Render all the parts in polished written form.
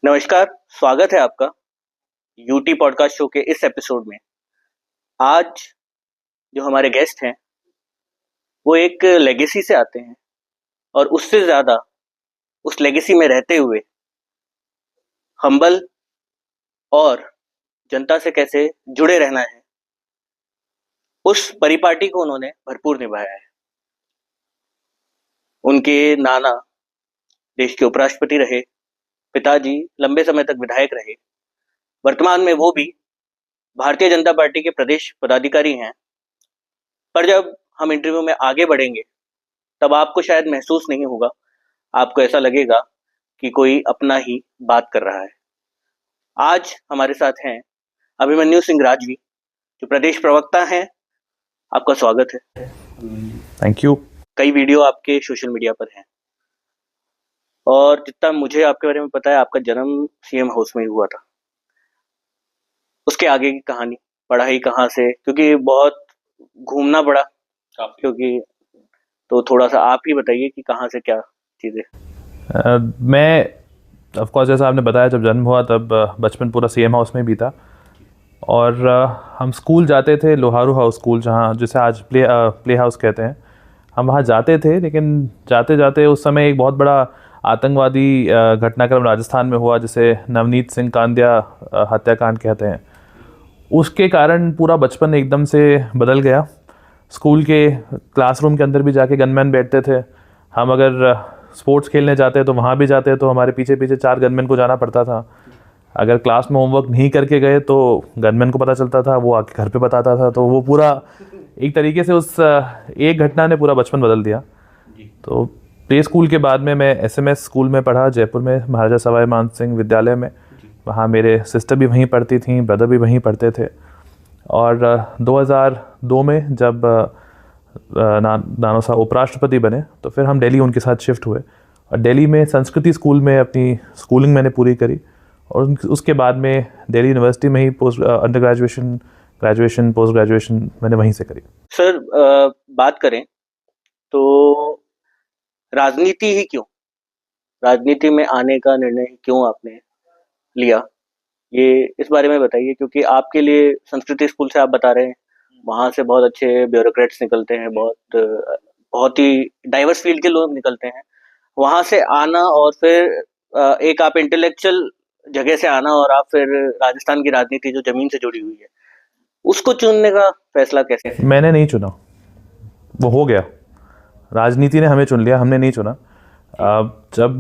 नमस्कार, स्वागत है आपका यूटी पॉडकास्ट शो के इस एपिसोड में। आज जो हमारे गेस्ट हैं वो एक लेगेसी से आते हैं और उससे ज़्यादा उस लेगेसी में रहते हुए हम्बल और जनता से कैसे जुड़े रहना है, उस परिपाटी को उन्होंने भरपूर निभाया है। उनके नाना देश के उपराष्ट्रपति रहे, पिताजी लंबे समय तक विधायक रहे, वर्तमान में वो भी भारतीय जनता पार्टी के प्रदेश पदाधिकारी हैं। पर जब हम इंटरव्यू में आगे बढ़ेंगे तब आपको शायद महसूस नहीं होगा, आपको ऐसा लगेगा कि कोई अपना ही बात कर रहा है। आज हमारे साथ हैं अभिमन्यु सिंह राजवी, जो प्रदेश प्रवक्ता हैं। आपका स्वागत है। Thank you. कई वीडियो आपके सोशल मीडिया पर हैं और जितना मुझे आपके बारे में पता है, आपका जन्म सीएम हाउस में ही हुआ था। उसके आगे की कहानी, पढ़ाई कहाँ से, क्योंकि बहुत घूमना पड़ा, क्योंकि तो थोड़ा सा आप ही बताइए कि कहाँ से क्या चीज़ें। मैं ऑफकोर्स जैसा आपने बताया, जब जन्म हुआ तब बचपन पूरा सीएम हाउस में बीता और हम स्कूल जाते थे, लोहारू हाउस स्कूल, जहाँ जिसे आज प्ले हाउस कहते हैं। हम वहाँ जाते थे, लेकिन जाते जाते उस समय एक बहुत बड़ा आतंकवादी घटनाक्रम राजस्थान में हुआ, जिसे नवनीत सिंह कांदिया हत्याकांड कहते हैं। उसके कारण पूरा बचपन एकदम से बदल गया। स्कूल के क्लासरूम के अंदर भी जाके गनमैन बैठते थे। हम अगर स्पोर्ट्स खेलने जाते तो वहाँ भी जाते तो हमारे पीछे पीछे 4 गनमैन को जाना पड़ता था। अगर क्लास में होमवर्क नहीं करके गए तो गनमैन को पता चलता था, वो आके घर पे बताता था। तो वो पूरा एक तरीके से उस एक घटना ने पूरा बचपन बदल दिया। तो प्ले स्कूल के बाद में मैं एसएमएस स्कूल में पढ़ा, जयपुर में, महाराजा सवाई मान सिंह विद्यालय में। वहाँ मेरे सिस्टर भी वहीं पढ़ती थी, ब्रदर भी वहीं पढ़ते थे। और 2002 में जब नानो साहब उपराष्ट्रपति बने तो फिर हम दिल्ली उनके साथ शिफ्ट हुए और दिल्ली में संस्कृति स्कूल में अपनी स्कूलिंग मैंने पूरी करी। और उसके बाद में दिल्ली यूनिवर्सिटी में ही अंडर ग्रेजुएशन पोस्ट ग्रेजुएशन मैंने वहीं से करी। सर, बात करें तो राजनीति ही क्यों, राजनीति में आने का निर्णय क्यों आपने लिया, ये इस बारे में बताइए। क्योंकि आपके लिए संस्कृति स्कूल से आप बता रहे हैं, वहाँ से बहुत अच्छे ब्यूरोक्रेट्स निकलते हैं, बहुत ही डाइवर्स फील्ड के लोग निकलते हैं। वहाँ से आना और फिर एक आप इंटेलेक्चुअल जगह से आना और आप फिर राजस्थान की राजनीति जो जमीन से जुड़ी हुई है, उसको चुनने का फैसला कैसे? मैंने नहीं चुना, वो हो गया। राजनीति ने हमें चुन लिया, हमने नहीं चुना। जब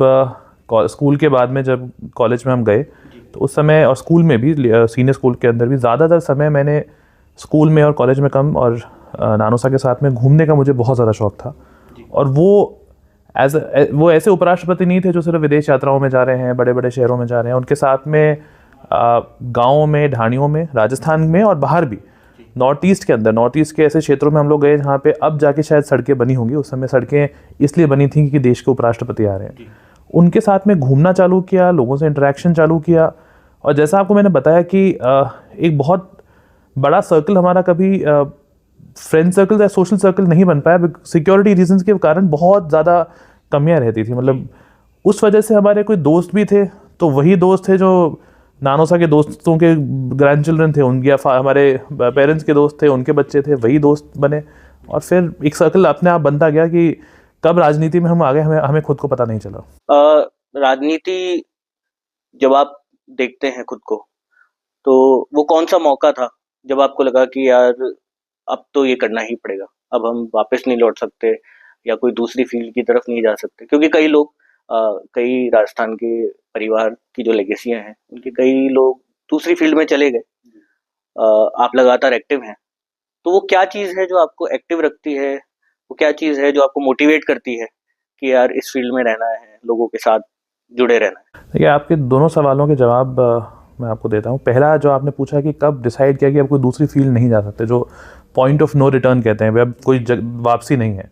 स्कूल के बाद में जब कॉलेज में हम गए तो उस समय, और स्कूल में भी, सीनियर स्कूल के अंदर भी, ज़्यादातर समय मैंने स्कूल में और कॉलेज में कम और नानोसा के साथ में घूमने का मुझे बहुत ज़्यादा शौक़ था। और वो ऐसे उपराष्ट्रपति नहीं थे जो सिर्फ विदेश यात्राओं में जा रहे हैं, बड़े बड़े शहरों में जा रहे हैं। उनके साथ में गाँवों में, ढाणियों में, राजस्थान में और बाहर भी, नॉर्थ ईस्ट के अंदर, नॉर्थ ईस्ट के ऐसे क्षेत्रों में हम लोग गए जहाँ पे अब जाके शायद सड़कें बनी होंगी। उस समय सड़कें इसलिए बनी थी कि देश के उपराष्ट्रपति आ रहे हैं। उनके साथ में घूमना चालू किया, लोगों से इंटरेक्शन चालू किया। और जैसा आपको मैंने बताया कि एक बहुत बड़ा सर्कल हमारा कभी फ्रेंड सर्कल या सोशल सर्कल नहीं बन पाया, सिक्योरिटी रीजंस के कारण बहुत ज़्यादा कमियां रहती थी। मतलब उस वजह से हमारे कोई दोस्त भी थे तो वही दोस्त थे जो नानोसा के दोस्तों के ग्रैंड चिल्ड्रन थे, उनके, या हमारे पेरेंट्स के दोस्त थे, उनके बच्चे थे, वही दोस्त बने। और फिर एक सर्कल अपने आप बनता गया कि कब राजनीति में हम आ गए हमें खुद को पता नहीं चला। राजनीति जब आप देखते हैं खुद को, तो वो कौन सा मौका था जब आपको लगा कि यार अब तो ये करना ही पड़ेगा, अब हम वापस नहीं लौट सकते या कोई दूसरी फील्ड की तरफ नहीं जा सकते? क्योंकि कई लोग, कई राजस्थान के परिवार की जो लेगेसियां हैं, उनके कई लोग दूसरी फील्ड में चले गए। आप लगातार एक्टिव हैं, तो वो क्या चीज़ है जो आपको एक्टिव रखती है, वो क्या चीज़ है जो आपको मोटिवेट करती है कि यार इस फील्ड में रहना है, लोगों के साथ जुड़े रहना है? देखिए, आपके दोनों सवालों के जवाब मैं आपको देता हूँ। पहला जो आपने पूछा कि कब डिसाइड किया कि अब कोई दूसरी फील्ड नहीं जा सकते, जो पॉइंट ऑफ नो रिटर्न कहते हैं, वह अब कोई वापसी नहीं है।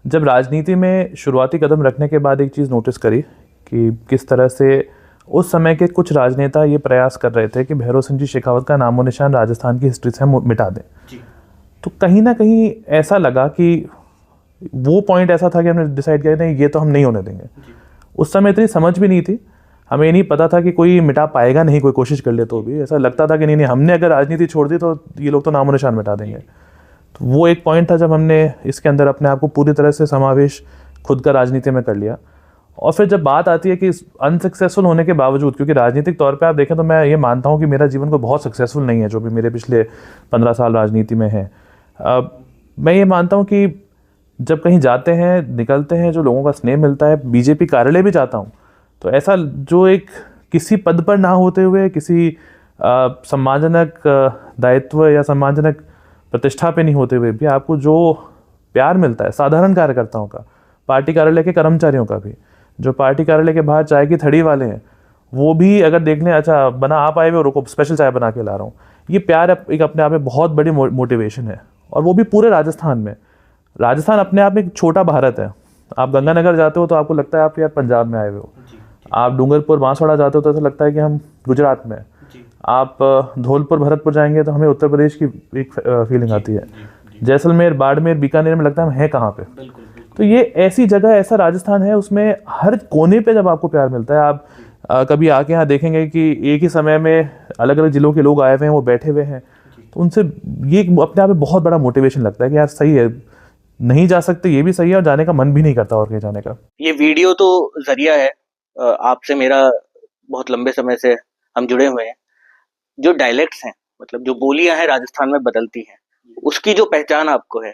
जब राजनीति में शुरुआती कदम रखने के बाद एक चीज़ नोटिस करी कि किस तरह से उस समय के कुछ राजनेता ये प्रयास कर रहे थे कि भैरव सिंह जी शेखावत का नामो निशान राजस्थान की हिस्ट्री से हम मिटा दें। तो कहीं ना कहीं ऐसा लगा कि वो पॉइंट ऐसा था कि हमने डिसाइड किया नहीं, ये तो हम नहीं होने देंगे। उस समय इतनी समझ भी नहीं थी, हमें ये नहीं पता था कि कोई मिटा पाएगा नहीं, कोई कोशिश कर ले तो भी ऐसा लगता था कि नहीं नहीं, हमने अगर राजनीति छोड़ दी तो ये लोग तो नामो निशान मिटा देंगे। तो वो एक पॉइंट था जब हमने इसके अंदर अपने आप को पूरी तरह से समावेश खुद का राजनीति में कर लिया। और फिर जब बात आती है कि अनसक्सेसफुल होने के बावजूद, क्योंकि राजनीतिक तौर पे आप देखें तो मैं ये मानता हूँ कि मेरा जीवन को बहुत सक्सेसफुल नहीं है जो भी मेरे पिछले 15 साल राजनीति में है। मैं ये मानता हूँ कि जब कहीं जाते हैं, निकलते हैं, जो लोगों का स्नेह मिलता है, बीजेपी कार्यालय भी जाता हूँ, तो ऐसा जो एक किसी पद पर ना होते हुए, किसी सम्मानजनक दायित्व या सम्मानजनक प्रतिष्ठा पे नहीं होते हुए भी आपको जो प्यार मिलता है साधारण कार्यकर्ताओं का, पार्टी कार्यालय के कर्मचारियों का भी, जो पार्टी कार्यालय के बाहर चाय की थड़ी वाले हैं, वो भी अगर देख लें, अच्छा बना आप आए हुए, रुको स्पेशल चाय बना के ला रहा हूँ, ये प्यार एक अपने आप में बहुत बड़ी मोटिवेशन है। और वो भी पूरे राजस्थान में। राजस्थान अपने आप में एक छोटा भारत है। आप गंगानगर जाते हो तो आपको लगता है आप यार पंजाब में आए हुए हो। आप डूंगरपुर बांसवाड़ा जाते हो तो ऐसा लगता है कि हम गुजरात में। आप धौलपुर भरतपुर जाएंगे तो हमें उत्तर प्रदेश की एक फीलिंग आती है। जैसलमेर, बाड़मेर, बीकानेर में लगता है हम हैं कहाँ पे। तो ये ऐसी जगह, ऐसा राजस्थान है, उसमें हर कोने पे जब आपको प्यार मिलता है, आप कभी आके यहाँ देखेंगे कि एक ही समय में अलग अलग जिलों के लोग आए हुए हैं, वो बैठे हुए हैं, तो उनसे ये अपने आप में बहुत बड़ा मोटिवेशन लगता है कि यार सही है, नहीं जा सकते ये भी सही है, और जाने का मन भी नहीं करता और कहीं जाने का। ये वीडियो तो जरिया है, आपसे मेरा बहुत लंबे समय से हम जुड़े हुए हैं। जो डायलेक्ट्स हैं, मतलब जो बोलियां हैं राजस्थान में बदलती हैं, उसकी जो पहचान आपको है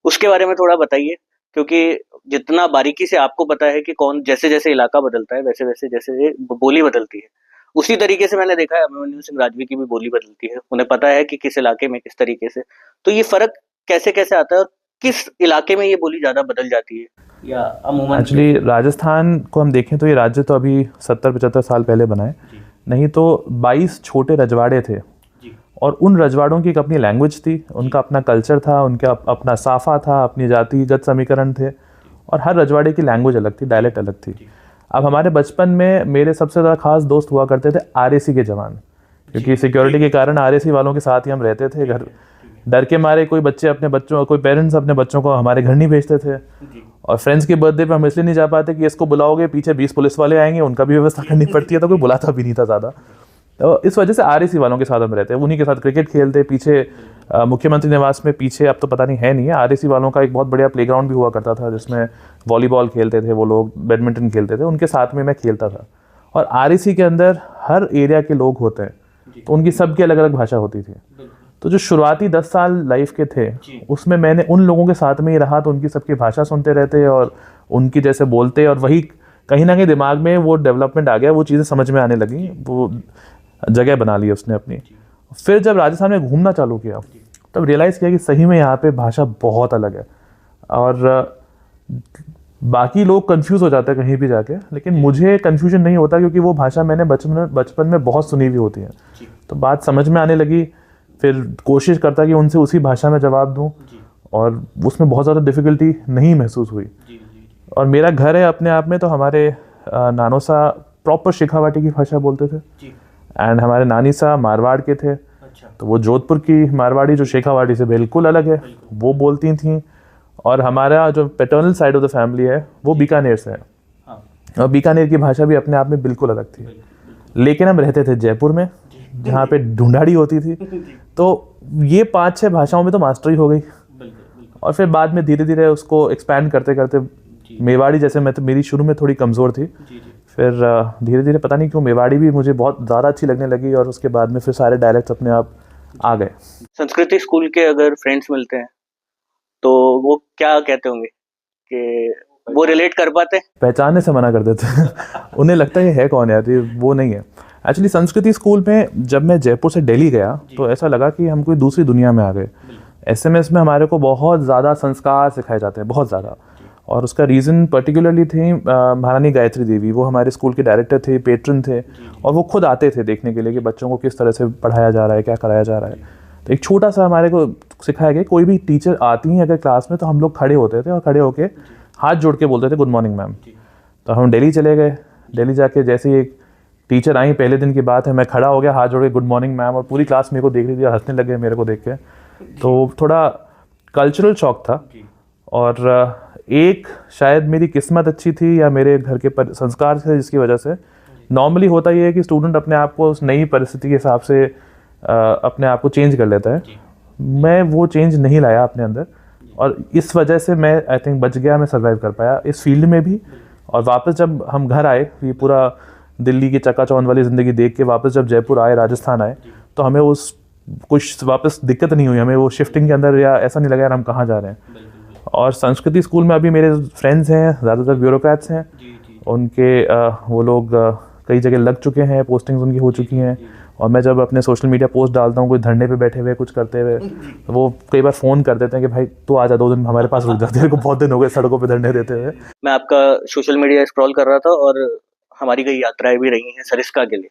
उसके बारे में थोड़ा बताइए, क्योंकि जितना बारीकी से आपको पता है कि कौन जैसे जैसे इलाका बदलता है वैसे वैसे जैसे बोली बदलती है, उसी तरीके से मैंने देखा है अभिमन्यु सिंह राजवी की भी बोली बदलती है। उन्हें पता है कि किस इलाके में किस तरीके से, तो ये फर्क कैसे कैसे आता है और किस इलाके में ये बोली ज्यादा बदल जाती है या अमूमन? एक्चुअली राजस्थान को हम देखें तो ये राज्य तो अभी 70-75 साल पहले बना है, नहीं तो 22 छोटे रजवाड़े थे, और उन रजवाड़ों की एक अपनी लैंग्वेज थी, उनका अपना कल्चर था, उनका अपना साफा था, अपनी जातिगत समीकरण थे, और हर रजवाड़े की लैंग्वेज अलग थी, डायलेक्ट अलग थी। अब हमारे बचपन में मेरे सबसे ज़्यादा खास दोस्त हुआ करते थे आरएसी के जवान, क्योंकि सिक्योरिटी के कारण आरएसी वालों के साथ ही हम रहते थे। घर डर के मारे कोई पेरेंट्स अपने बच्चों को हमारे घर नहीं भेजते थे, और फ्रेंड्स के बर्थडे पे हम इसलिए नहीं जा पाते कि इसको बुलाओगे पीछे 20 पुलिस वाले आएंगे, उनका भी व्यवस्था करनी पड़ती है, तो कोई बुलाता भी नहीं था ज़्यादा। तो इस वजह से आरएसी वालों के साथ हम रहते हैं, उन्हीं के साथ क्रिकेट खेलते। पीछे मुख्यमंत्री निवास में पीछे, अब तो पता नहीं है नहीं है, आरएसी वालों का एक बहुत बढ़िया प्लेग्राउंड भी हुआ करता था, जिसमें वॉलीबॉल खेलते थे वो लोग, बैडमिंटन खेलते थे, उनके साथ में मैं खेलता था। और आरएसी के अंदर हर एरिया के लोग होते हैं, तो उनकी सबकी अलग अलग भाषा होती थी। तो जो शुरुआती 10 साल लाइफ के थे उसमें मैंने उन लोगों के साथ में ही रहा, तो उनकी सबकी भाषा सुनते रहते और उनकी जैसे बोलते, और वही कहीं ना कहीं दिमाग में वो डेवलपमेंट आ गया, वो चीज़ें समझ में आने लगी, वो जगह बना ली उसने अपनी। फिर जब राजस्थान में घूमना चालू किया तब रियलाइज़ किया कि सही में यहाँ पे भाषा बहुत अलग है, और बाकी लोग कंफ्यूज हो जाते हैं कहीं भी जाके, लेकिन मुझे कंफ्यूजन नहीं होता, क्योंकि वो भाषा मैंने बचपन में बहुत सुनी हुई होती है, तो बात समझ में आने लगी। फिर कोशिश करता कि उनसे उसी भाषा में जवाब दूं, और उसमें बहुत ज़्यादा डिफ़िकल्टी नहीं महसूस हुई। और मेरा घर है अपने आप में, तो हमारे नानोसा प्रॉपर शेखावाटी की भाषा बोलते थे, एंड हमारे नानी साहब मारवाड़ के थे, तो वो जोधपुर की मारवाड़ी जो शेखावाटी से बिल्कुल अलग है, वो बोलती थीं। और हमारा जो paternal side of the family है वो बीकानेर से है, और बीकानेर की भाषा भी अपने आप में बिल्कुल अलग थी। लेकिन हम रहते थे जयपुर में, जहाँ पे ढूंढाड़ी होती थी, तो ये 5-6 भाषाओं में तो मास्टरी हो गई। और फिर बाद में धीरे धीरे उसको एक्सपैंड करते करते मेवाड़ी, जैसे मैं तो मेरी शुरू में थोड़ी कमज़ोर थी, फिर धीरे धीरे पता नहीं क्यों मेवाड़ी भी मुझे बहुत ज़्यादा अच्छी लगने लगी, और उसके बाद में फिर सारे डायलेक्ट्स अपने आप आ गए। संस्कृति स्कूल के अगर फ्रेंड्स मिलते हैं तो वो क्या कहते होंगे कि वो रिलेट कर पाते? पहचानने से मना कर देते उन्हें लगता है ये है कौन यार, ये वो नहीं है। एक्चुअली संस्कृति स्कूल में जब मैं जयपुर से दिल्ली गया तो ऐसा लगा कि हम कोई दूसरी दुनिया में आ गए। एसएमएस में हमारे को बहुत ज़्यादा संस्कार सिखाए जाते हैं, बहुत ज़्यादा, और उसका रीज़न पर्टिकुलरली थी महारानी गायत्री देवी। वो हमारे स्कूल के डायरेक्टर थे, पेट्रन थे, और वो खुद आते थे देखने के लिए कि बच्चों को किस तरह से पढ़ाया जा रहा है, क्या कराया जा रहा है। तो एक छोटा सा हमारे को सिखाया गया, कोई भी टीचर आती हैं अगर क्लास में तो हम लोग खड़े होते थे, और खड़े होके हाथ जोड़ के बोलते थे गुड मॉर्निंग मैम। तो हम दिल्ली चले गए, दिल्ली जाके जैसे ही एक टीचर आई, पहले दिन की बात है, मैं खड़ा हो गया हाथ जोड़ के गुड मॉर्निंग मैम, और पूरी क्लास मेरे को देख रही थी, हंसने लगे मेरे को देख के। तो थोड़ा कल्चरल शॉक था, और एक शायद मेरी किस्मत अच्छी थी या मेरे घर के संस्कार थे, जिसकी वजह से नॉर्मली होता ये है कि स्टूडेंट अपने आप को उस नई परिस्थिति के हिसाब से अपने आप को चेंज कर लेता है। मैं वो चेंज नहीं लाया अपने अंदर, और इस वजह से मैं आई थिंक बच गया, मैं सर्वाइव कर पाया इस फील्ड में भी। और वापस जब हम घर आए, ये पूरा दिल्ली की चकाचौंध वाली ज़िंदगी देख के वापस जब जयपुर आए, राजस्थान आए, तो हमें उस कुछ वापस दिक्कत नहीं हुई, हमें वो शिफ्टिंग के अंदर या ऐसा नहीं लगा यार हम कहाँ जा रहे हैं। और संस्कृति स्कूल में अभी मेरे फ्रेंड्स हैं, ज़्यादातर ब्यूरोक्रेट्स हैं, उनके वो लोग कई जगह लग चुके हैं, पोस्टिंग्स उनकी हो चुकी हैं। और मैं जब अपने सोशल मीडिया पोस्ट डालता हूँ कोई धरने पे बैठे हुए कुछ करते हुए, तो वो कई बार फ़ोन कर देते हैं कि भाई तू आ जा, 2 दिन हमारे पास रुक जा, तेरे को बहुत दिन हो गए सड़कों पे धरने देते हुए। मैं आपका सोशल मीडिया स्क्रॉल कर रहा था और हमारी कई यात्राएं भी रही हैं सरिस्का के लिए।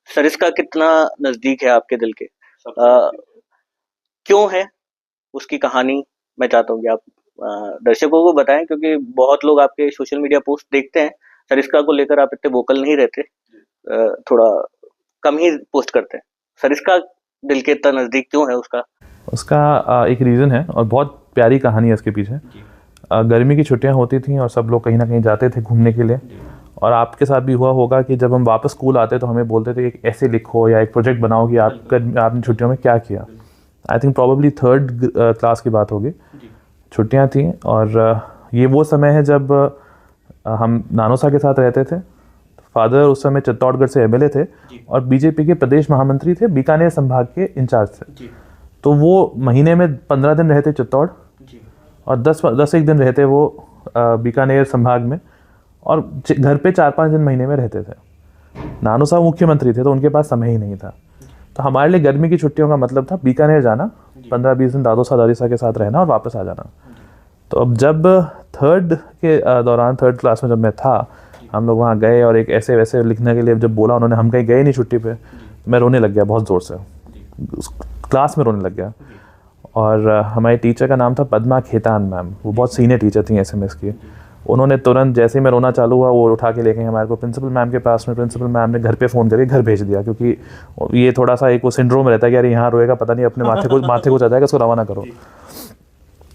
सरिस्का कितना नज़दीक है आपके दिल के? क्यों है उसकी कहानी मैं चाहता हूँ कि आप दर्शकों को बताएं, क्योंकि बहुत लोग आपके सोशल मीडिया पोस्ट देखते हैं, सरिस्का को लेकर आप इतने वोकल नहीं रहते, थोड़ा कम ही पोस्ट करते हैं। सरिस्का दिल के इतना नज़दीक क्यों है उसका एक रीज़न है और बहुत प्यारी कहानी है इसके पीछे। गर्मी की छुट्टियां होती थी और सब लोग कहीं ना कहीं जाते थे घूमने के लिए, और आपके साथ भी हुआ होगा कि जब हम वापस स्कूल आते तो हमें बोलते थे एक ऐसे लिखो या एक प्रोजेक्ट बनाओ कि आपने छुट्टियों में क्या किया। I think probably 3rd class की बात होगी, छुट्टियां थी, और ये वो समय है जब हम नानोसा के साथ रहते थे। फादर उस समय चित्तौड़गढ़ से एमएलए थे और बीजेपी के प्रदेश महामंत्री थे, बीकानेर संभाग के इंचार्ज थे। तो वो महीने में 15 दिन रहते चित्तौड़ और 10 दिन रहते वो बीकानेर संभाग में, और घर पे 4-5 दिन महीने में रहते थे। नानोसा मुख्यमंत्री थे तो उनके पास समय ही नहीं था। तो हमारे लिए गर्मी की छुट्टियों का मतलब था बीकानेर जाना, 15-20 दिन दादोसा दादीसा के साथ रहना और वापस आ जाना। तो अब जब 3rd के दौरान 3rd क्लास में जब मैं था, हम लोग वहाँ गए और एक ऐसे वैसे लिखने के लिए जब बोला उन्होंने, हम कहीं गए नहीं छुट्टी पे, मैं रोने लग गया बहुत ज़ोर से, क्लास में रोने लग गया। और हमारे टीचर का नाम था पद्मा खेतान मैम, वो बहुत सीनियर टीचर थी एसएमएस की। उन्होंने तुरंत जैसे ही मैं रोना चालू हुआ वो उठा के ले गए हमारे को प्रिंसिपल मैम के पास में। प्रिंसिपल मैम ने घर पे फ़ोन करके घर भेज दिया, क्योंकि ये थोड़ा सा एक वो सिंड्रोम रहता है कि यार यहाँ रोएगा पता नहीं अपने माथे को आ जाएगा, इसको रवाना करो।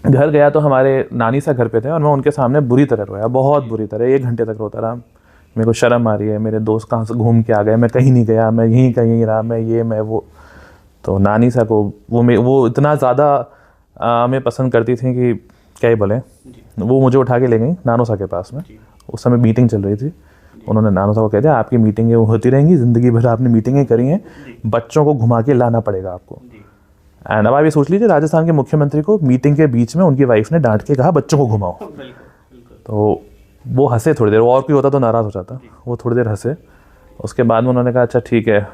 घर गया तो हमारे नानी सा घर पे थे और मैं उनके सामने बुरी तरह रोया, बहुत बुरी तरह, 1 घंटे तक रोता रहा। मेरे को शर्म आ रही है, मेरे दोस्त कहाँ से घूम के आ गए, मैं कहीं नहीं गया, मैं यहीं कहीं रहा, मैं वो। तो नानी सा को वो इतना ज़्यादा हमें पसंद करती थी कि क्या ही बोले। वो मुझे उठा के ले गई नानोसा के पास में, उस समय मीटिंग चल रही थी। उन्होंने नानोसा को कह दिया आपकी मीटिंगें होती रहेंगी, ज़िंदगी भर आपने मीटिंगें करी हैं, बच्चों को घुमा के लाना पड़ेगा आपको। एंड अब आप ये सोच लीजिए, राजस्थान के मुख्यमंत्री को मीटिंग के बीच में उनकी वाइफ ने डांट के कहा बच्चों को घुमाओ। तो वो हंसे थोड़ी देर, और कोई होता तो नाराज़ हो जाता, वो थोड़ी देर हंसे। उसके बाद में उन्होंने कहा अच्छा ठीक है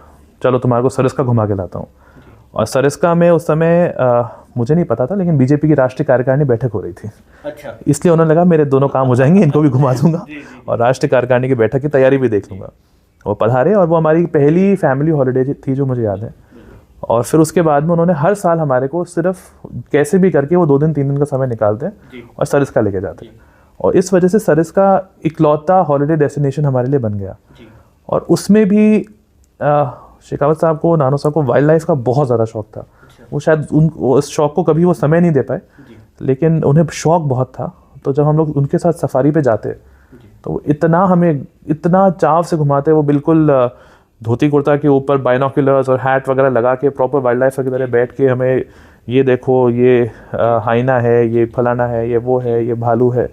चलो तुम्हारे को सरिस्का घुमा के लाता हूँ। और सरिस्का में उस समय मुझे नहीं पता था, लेकिन बीजेपी की राष्ट्रीय कार्यकारिणी बैठक हो रही थी। अच्छा। इसलिए उन्होंने लगा मेरे दोनों काम हो जाएंगे, इनको भी घुमा दूंगा और राष्ट्रीय कार्यकारिणी की बैठक की तैयारी भी देख लूँगा। वो पधारे और वो हमारी पहली फैमिली हॉलीडे थी जो मुझे याद है। और फिर उसके बाद में उन्होंने हर साल हमारे को सिर्फ कैसे भी करके वो 2 दिन 3 दिन का समय निकालते और सरिस्का लेके जाते। और इस वजह से सरिस्का इकलौता हॉलीडे डेस्टिनेशन हमारे लिए बन गया। और उसमें भी शेखावत साहब को, नानोसा को वाइल्ड लाइफ का बहुत ज़्यादा शौक था। वो शायद उस शौक को कभी वो समय नहीं दे पाए, लेकिन उन्हें शौक बहुत था। तो जब हम लोग उनके साथ सफारी पे जाते तो इतना हमें इतना चाव से घुमाते, वो बिल्कुल धोती कुर्ता के ऊपर बाइनोकुलर्स और हैट वगैरह लगा के प्रॉपर वाइल्ड लाइफ की तरह बैठ के हमें ये देखो ये हाइना है, ये फलाना है, ये वो है, ये भालू है,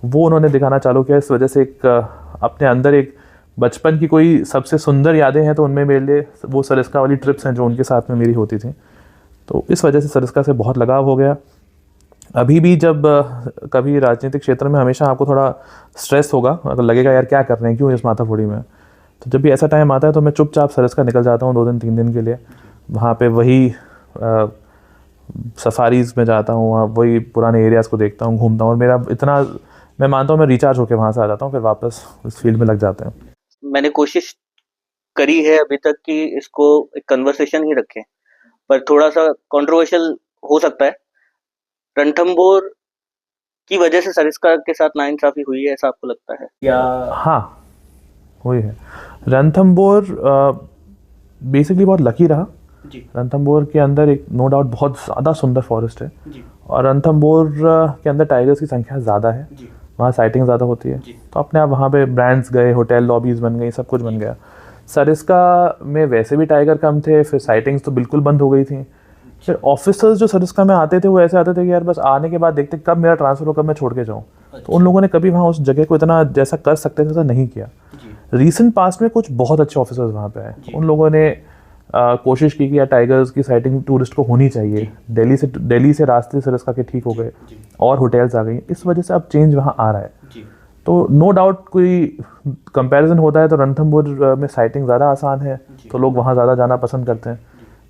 वो उन्होंने दिखाना चालू किया। इस वजह से एक अपने अंदर एक बचपन की कोई सबसे सुंदर यादें हैं तो उनमें मेरे लिए वो सरिस्का वाली ट्रिप्स हैं जो उनके साथ में मेरी होती थी। तो इस वजह से सरिस्का से बहुत लगाव हो गया। अभी भी जब कभी राजनीतिक क्षेत्र में हमेशा आपको थोड़ा स्ट्रेस होगा, अगर लगेगा यार क्या कर रहे हैं, क्यों इस माथाफोड़ी में, तो जब भी ऐसा टाइम आता है तो मैं चुपचाप सरिस्का निकल जाता हूँ 2 दिन 3 दिन के लिए। वहाँ पे वही सफारीज़ में जाता हूँ, वहाँ वही पुराने एरियाज़ को देखता हूँ, घूमता हूँ, और मेरा इतना मैं मानता हूँ मैं रिचार्ज होकर वहाँ से आ जाता हूँ, फिर वापस इस फील्ड में लग जाते हैं। मैंने कोशिश करी है अभी तक कि इसको एक कन्वर्सेशन ही रखें, पर थोड़ा सा कंट्रोवर्शियल हो सकता है। रणथंभौर की वजह से सरिस्का के साथ नाइंसाफी हुई है, ऐसा आपको लगता है या? हाँ हुई है। रणथंभौर बेसिकली बहुत लकी रहा। रणथंभौर के अंदर एक नो डाउट बहुत ज़्यादा सुंदर फॉरेस्ट है और रणथंभौर के अंदर टाइगर्स की संख्या ज़्यादा है। वहाँ साइटिंग ज़्यादा होती है, तो अपने आप वहाँ पे ब्रांड्स गए, होटल लॉबीज़ बन गई, सब कुछ बन गया। सरिस्का में वैसे भी टाइगर कम थे, फिर साइटिंग्स तो बिल्कुल बंद हो गई थी। फिर ऑफिसर्स जो सरिस्का में आते थे वो ऐसे आते थे कि यार बस आने के बाद देखते कब मेरा ट्रांसफ़र हो, कब मैं छोड़ के जाऊँ। तो उन लोगों ने कभी वहाँ उस जगह को इतना जैसा कर सकते थे वैसा नहीं किया। रीसेंट पास्ट में कुछ बहुत अच्छे ऑफिसर्स वहाँ पे आए, उन लोगों ने कोशिश की कि यार टाइगर्स की साइटिंग टूरिस्ट को होनी चाहिए। दिल्ली से रास्ते सरिस्का के ठीक हो गए और होटल्स आ गई, इस वजह से अब चेंज वहाँ आ रहा है। तो नो डाउट कोई कंपैरिजन होता है तो रणथंभौर में साइटिंग ज़्यादा आसान है, तो लोग वहाँ ज़्यादा जाना पसंद करते हैं।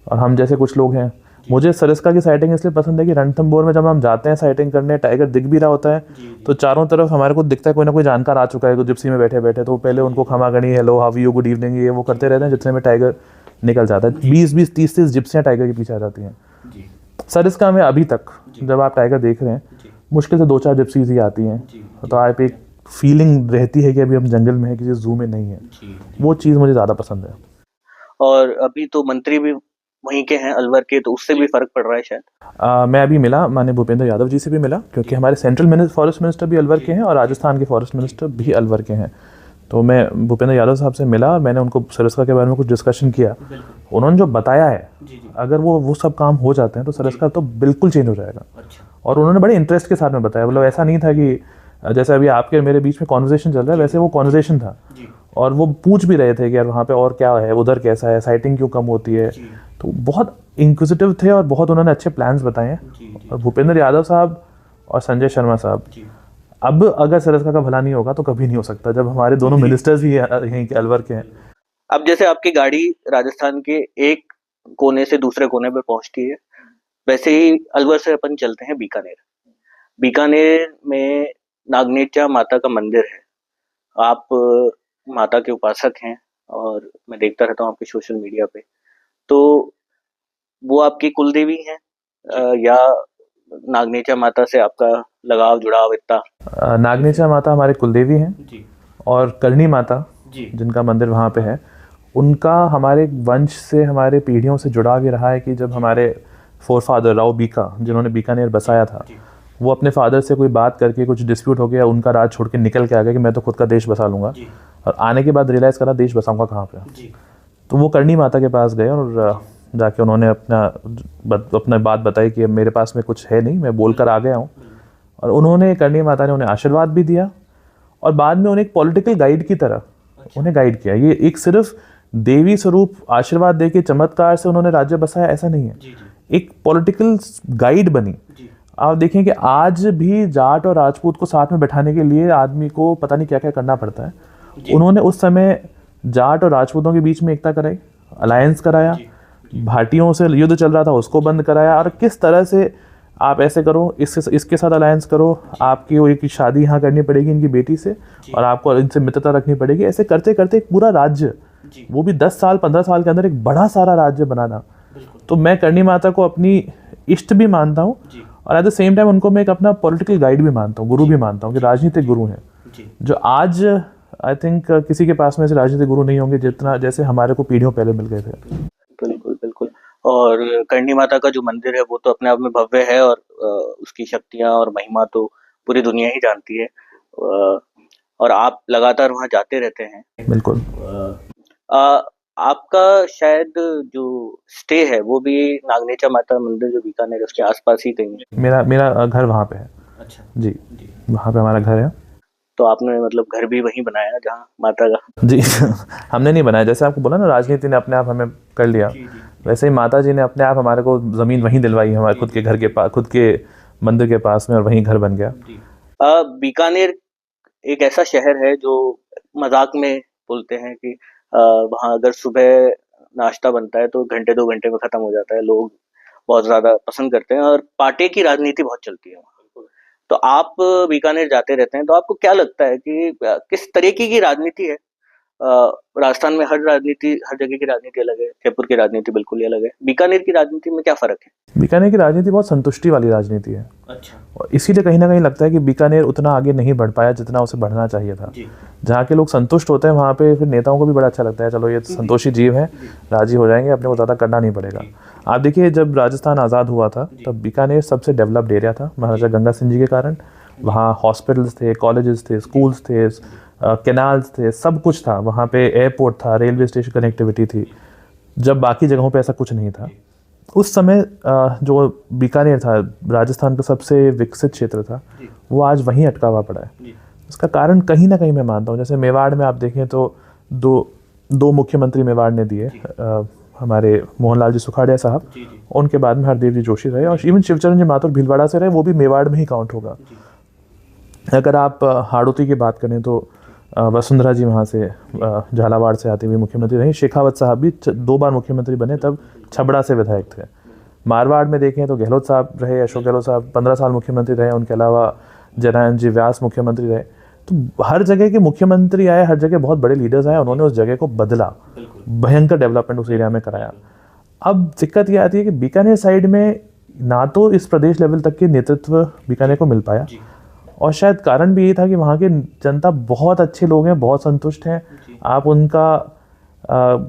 और हम जैसे कुछ लोग हैं, मुझे सरिस्का की साइटिंग इसलिए पसंद है कि रणथंभौर में जब हम जाते हैं साइटिंग करने, टाइगर दिख भी रहा होता है तो चारों तरफ हमारे को दिखता है कोई ना कोई जानकार आ चुका है जिप्सी में बैठे बैठे, तो पहले उनको खमागणी, hello how you, good evening, ये वो करते रहते हैं, जितने में टाइगर निकल जाता है। 20-20, 30-30 जिप्सियाँ टाइगर के पीछे आ जाती हैं। सरिस्का में अभी तक जब आप टाइगर देख रहे हैं मुश्किल से 2-4 जिप्सीज ही आती हैं, तो आप एक फीलिंग रहती है कि अभी हम जंगल में हैं, किसी जू में नहीं है। वो चीज़ मुझे ज़्यादा पसंद है। और अभी तो मंत्री भी वहीं के हैं, अलवर के, तो उससे भी फर्क पड़ रहा है शायद। मैं अभी मिला, माननीय भूपेंद्र यादव जी से भी मिला, क्योंकि हमारे सेंट्रल फॉरेस्ट मिनिस्टर भी अलवर के हैं और राजस्थान के फॉरेस्ट मिनिस्टर भी अलवर के हैं। तो मैं भूपेंद्र यादव साहब से मिला और मैंने उनको सरिस्का के बारे में कुछ डिस्कशन किया। उन्होंने जो बताया है, अगर वो सब काम हो जाते हैं तो सरिस्का तो बिल्कुल चेंज हो जाएगा। और उन्होंने बड़े इंटरेस्ट के साथ में बताया, मतलब ऐसा नहीं था कि जैसे अभी आपके मेरे बीच में कॉन्वर्सेशन चल रहा है वैसे वो कॉन्वर्सेशन था। और वो पूछ भी रहे थे कि यार वहाँ पे और क्या है, उधर कैसा है, साइटिंग क्यों कम होती है। तो बहुत इंक्विजिटिव थे और बहुत उन्होंने अच्छे प्लान्स बताए हैं। और भूपेंद्र यादव साहब और संजय शर्मा साहब, अब अगर सरिस्का का भला नहीं होगा तो कभी नहीं हो सकता, जब हमारे दोनों मिनिस्टर्स ही यहीं के अलवर के हैं। अब जैसे आपकी गाड़ी राजस्थान के एक कोने से दूसरे कोने पर पहुंचती है, वैसे ही अलवर से अपन चलते हैं बीकानेर। बीकानेर में नागनेचा माता का मंदिर है। आप माता के उपासक हैं और मैं देखता रहता हूँ आपके सोशल मीडिया पे, तो वो आपकी कुल देवी हैं या नागनेचा माता से आपका लगाव जुड़ाव इतना? नागनेचा माता हमारे कुलदेवी हैं और करणी माता जिनका मंदिर वहाँ पे है, उनका हमारे वंश से, हमारे पीढ़ियों से जुड़ाव ये रहा है कि जब हमारे फोरफादर राव बीका, जिन्होंने बीकानेर बसाया था, वो अपने फादर से कोई बात करके कुछ डिस्प्यूट हो गया, उनका राज छोड़ के निकल के आ गया कि मैं तो खुद का देश बसा लूँगा, और आने के बाद रियलाइज़ करा देश बसाऊँगा कहाँ पे। तो वो करणी माता के पास गए और जाके उन्होंने अपना बात बताई कि मेरे पास में कुछ है नहीं, मैं बोल कर आ गया हूँ। और उन्होंने, करणी माता ने उन्हें आशीर्वाद भी दिया और बाद में उन्हें एक पॉलिटिकल गाइड की तरह उन्हें गाइड किया। ये एक सिर्फ देवी स्वरूप आशीर्वाद दे के चमत्कार से उन्होंने राज्य बसाया ऐसा नहीं है, एक पॉलिटिकल गाइड बनी। आप देखें कि आज भी जाट और राजपूत को साथ में बैठाने के लिए आदमी को पता नहीं क्या क्या करना पड़ता है। उन्होंने उस समय जाट और राजपूतों के बीच में एकता कराई, अलायंस कराया, भाटियों से युद्ध चल रहा था उसको बंद कराया, और किस तरह से आप ऐसे करो, इसके साथ अलायंस करो, आपकी वो एक शादी यहाँ करनी पड़ेगी इनकी बेटी से, और आपको इनसे मित्रता रखनी पड़ेगी। ऐसे करते करते एक पूरा राज्य, वो भी 10 साल 15 साल के अंदर एक बड़ा सारा राज्य बनाना। तो मैं करणी माता को अपनी इष्ट भी मानता हूँ और एट द सेम टाइम उनको मैं एक अपना पॉलिटिकल गाइड भी मानता हूँ, गुरु भी मानता हूँ, कि राजनीतिक गुरु हैं जो आज आई थिंक किसी के पास में ऐसे राजनीतिक गुरु नहीं होंगे जितना जैसे हमारे को पीढ़ियों पहले मिल गए थे। बिल्कुल बिल्कुल। और करणी माता का जो मंदिर है वो तो अपने आप में भव्य है और उसकी शक्तियाँ और महिमा तो पूरी दुनिया ही जानती है, और आप लगातार वहाँ जाते रहते हैं। बिल्कुल। आपका शायद जो स्टे है वो भी नागनेचा माता मंदिर जो बीकानेर उसके आसपास ही कहीं है? मेरा घर वहाँ पे है। अच्छा जी, वहाँ पे हमारा घर है। तो आपने मतलब घर भी वहीं बनाया जहाँ माता का? जी हमने नहीं बनाया, जैसे आपको बोला ना राजनीति ने अपने आप हमें कर लिया, वैसे ही माता जी ने अपने आप हमारे को ज़मीन वहीं दिलवाई, हमारे खुद के घर के पास, खुद के मंदिर के पास में, और वहीं घर बन गया। बीकानेर एक ऐसा शहर है जो मजाक में बोलते हैं कि वहाँ अगर सुबह नाश्ता बनता है तो घंटे 2 घंटे में ख़त्म हो जाता है। लोग बहुत ज़्यादा पसंद करते हैं और पार्टी की राजनीति बहुत चलती है वहाँ। तो आप बीकानेर जाते रहते हैं, तो आपको क्या लगता है कि किस तरीके की राजनीति है? राजस्थान में हर जगह की राजनीति अलग है, जयपुर की राजनीति बिल्कुल ही अलग है। बीकानेर की राजनीति में क्या फ़र्क है? बीकानेर की राजनीति बहुत संतुष्टि वाली राजनीति है। अच्छा। और इसीलिए कहीं ना कहीं लगता है कि बीकानेर उतना आगे नहीं बढ़ पाया जितना उसे बढ़ना चाहिए था। जहाँ के लोग संतुष्ट होते हैं वहाँ पे फिर नेताओं को भी बड़ा अच्छा लगता है, चलो ये संतोषी जीव हैं, राजी हो जाएंगे, अपने को ज़्यादा करना नहीं पड़ेगा। आप देखिए जब राजस्थान आज़ाद हुआ था तब बीकानेर सबसे डेवलप्ड एरिया था महाराजा गंगा सिंह जी के कारण, वहाँ हॉस्पिटल्स थे, कॉलेजेस थे, स्कूल्स थे, कैनाल्स थे, सब कुछ था वहाँ पे। एयरपोर्ट था, रेलवे स्टेशन कनेक्टिविटी थी, जब बाकी जगहों पे ऐसा कुछ नहीं था। उस समय जो बीकानेर था, राजस्थान का सबसे विकसित क्षेत्र था, वो आज वहीं अटका हुआ पड़ा है। इसका कारण कहीं ना कहीं मैं मानता हूँ, जैसे मेवाड़ में आप देखें तो दो दो मुख्यमंत्री मेवाड़ ने दिए, हमारे मोहनलाल जी सुखाड़िया साहब, उनके बाद में हरदेव जी जोशी रहे, और इवन शिवचरण जी माथुर भीलवाड़ा से रहे, वो भी मेवाड़ में ही काउंट होगा। अगर आप हाड़ौती की बात करें तो वसुंधरा जी वहाँ से झालावाड़ से आती हुई मुख्यमंत्री रही। शेखावत साहब भी 2 बार मुख्यमंत्री बने, तब छबड़ा से विधायक थे। मारवाड़ में देखें तो गहलोत साहब रहे, अशोक गहलोत साहब 15 साल मुख्यमंत्री रहे। उनके अलावा जयनारायण जी व्यास मुख्यमंत्री रहे। तो हर जगह के मुख्यमंत्री आए, हर जगह बहुत बड़े लीडर्स आए, उन्होंने उस जगह को बदला, भयंकर डेवलपमेंट उस एरिया में कराया। अब दिक्कत ये आती है कि बीकानेर साइड में ना तो इस प्रदेश लेवल तक के नेतृत्व बीकानेर को मिल पाया, और शायद कारण भी ये था कि वहाँ के जनता बहुत अच्छे लोग हैं, बहुत संतुष्ट हैं। आप उनका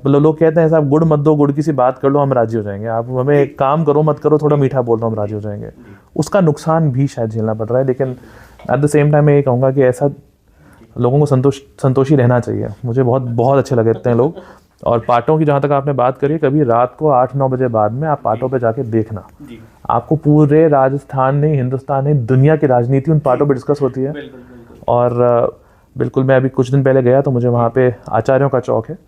लोग कहते हैं साहब गुड़ मत दो, गुड़ की सी बात कर लो, हम राजी हो जाएंगे। आप हमें एक काम करो मत करो, थोड़ा मीठा बोल दो, हम राजी हो जाएंगे। उसका नुकसान भी शायद झेलना पड़ रहा है, लेकिन एट द सेम टाइम मैं ये कहूँगा कि ऐसा लोगों को संतोषी रहना चाहिए। मुझे बहुत बहुत अच्छे लगते हैं लोग। और पार्टों की जहाँ तक आपने बात करी, कभी रात को 8-9 बजे बाद में आप पार्टों पे जाके देखना, आपको पूरे राजस्थान नहीं, हिंदुस्तान नहीं, दुनिया की राजनीति उन पार्टों पे डिस्कस होती है। और बिल्कुल, मैं अभी कुछ दिन पहले गया तो मुझे वहाँ पे आचार्यों का चौक है,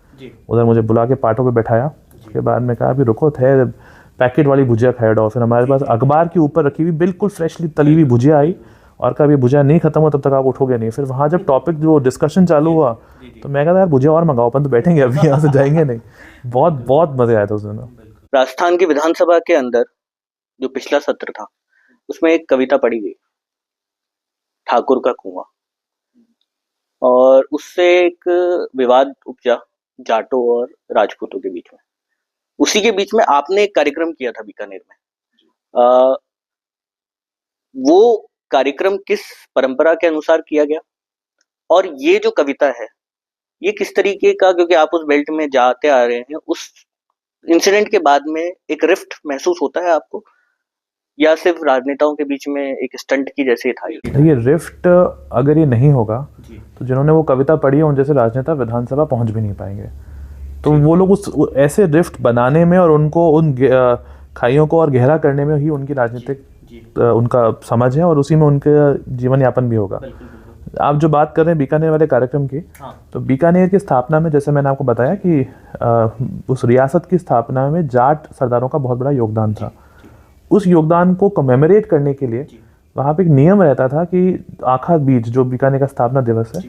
उधर मुझे बुला के पार्टों पे बैठाया। उसके बाद में कहा अभी रुको थे, पैकेट वाली भुजिया खाया और फिर हमारे पास अखबार के ऊपर रखी हुई बिल्कुल फ्रेशली तली हुई भुजिया आई, और कभी भुजिया नहीं खत्म हो तब तक आप उठोगे नहीं। फिर वहाँ जब टॉपिक जो डिस्कशन चालू हुआ तो मैं कहता यार भुजिया और मंगाओ, अपन तो बैठेंगे, अभी यहाँ से जाएंगे नहीं। बहुत बहुत मजे आए थे उस दिन। राजस्थान की विधानसभा के अंदर जो पिछला सत्र था, उसमें एक कविता पढ़ी गई, ठाकुर का कुआं, और उससे एक विवाद उपजा जाटों और राजपूतों के बीच में। उसी के बीच में आपने एक कार्यक्रम किया था बीकानेर में। वो कार्यक्रम किस परंपरा के अनुसार किया गया, और ये जो कविता है ये किस तरीके का, क्योंकि आप उस बेल्ट में जाते आ रहे हैं, उस इंसिडेंट के बाद में एक रिफ्ट महसूस होता है आपको, या सिर्फ राजनेताओं के बीच में एक स्टंट की जैसे था? ये रिफ्ट अगर ये नहीं होगा तो जिन्होंने वो कविता पढ़ी है उन जैसे राजनेता विधानसभा पहुंच भी नहीं पाएंगे। तो वो लोग उस ऐसे रिफ्ट बनाने में और उनको उन खाइयों को और गहरा करने में ही उनकी राजनीतिक उनका समझ है, और उसी में उनका जीवन यापन भी होगा। आप जो बात कर रहे हैं बीकानेर वाले कार्यक्रम की, तो बीकानेर की स्थापना में जैसे मैंने आपको बताया कि उस रियासत की स्थापना में जाट सरदारों का बहुत बड़ा योगदान था। उस योगदान को कमेमोरेट करने के लिए वहाँ पे एक नियम रहता था कि आखा बीज, जो बीकानेर का स्थापना दिवस है,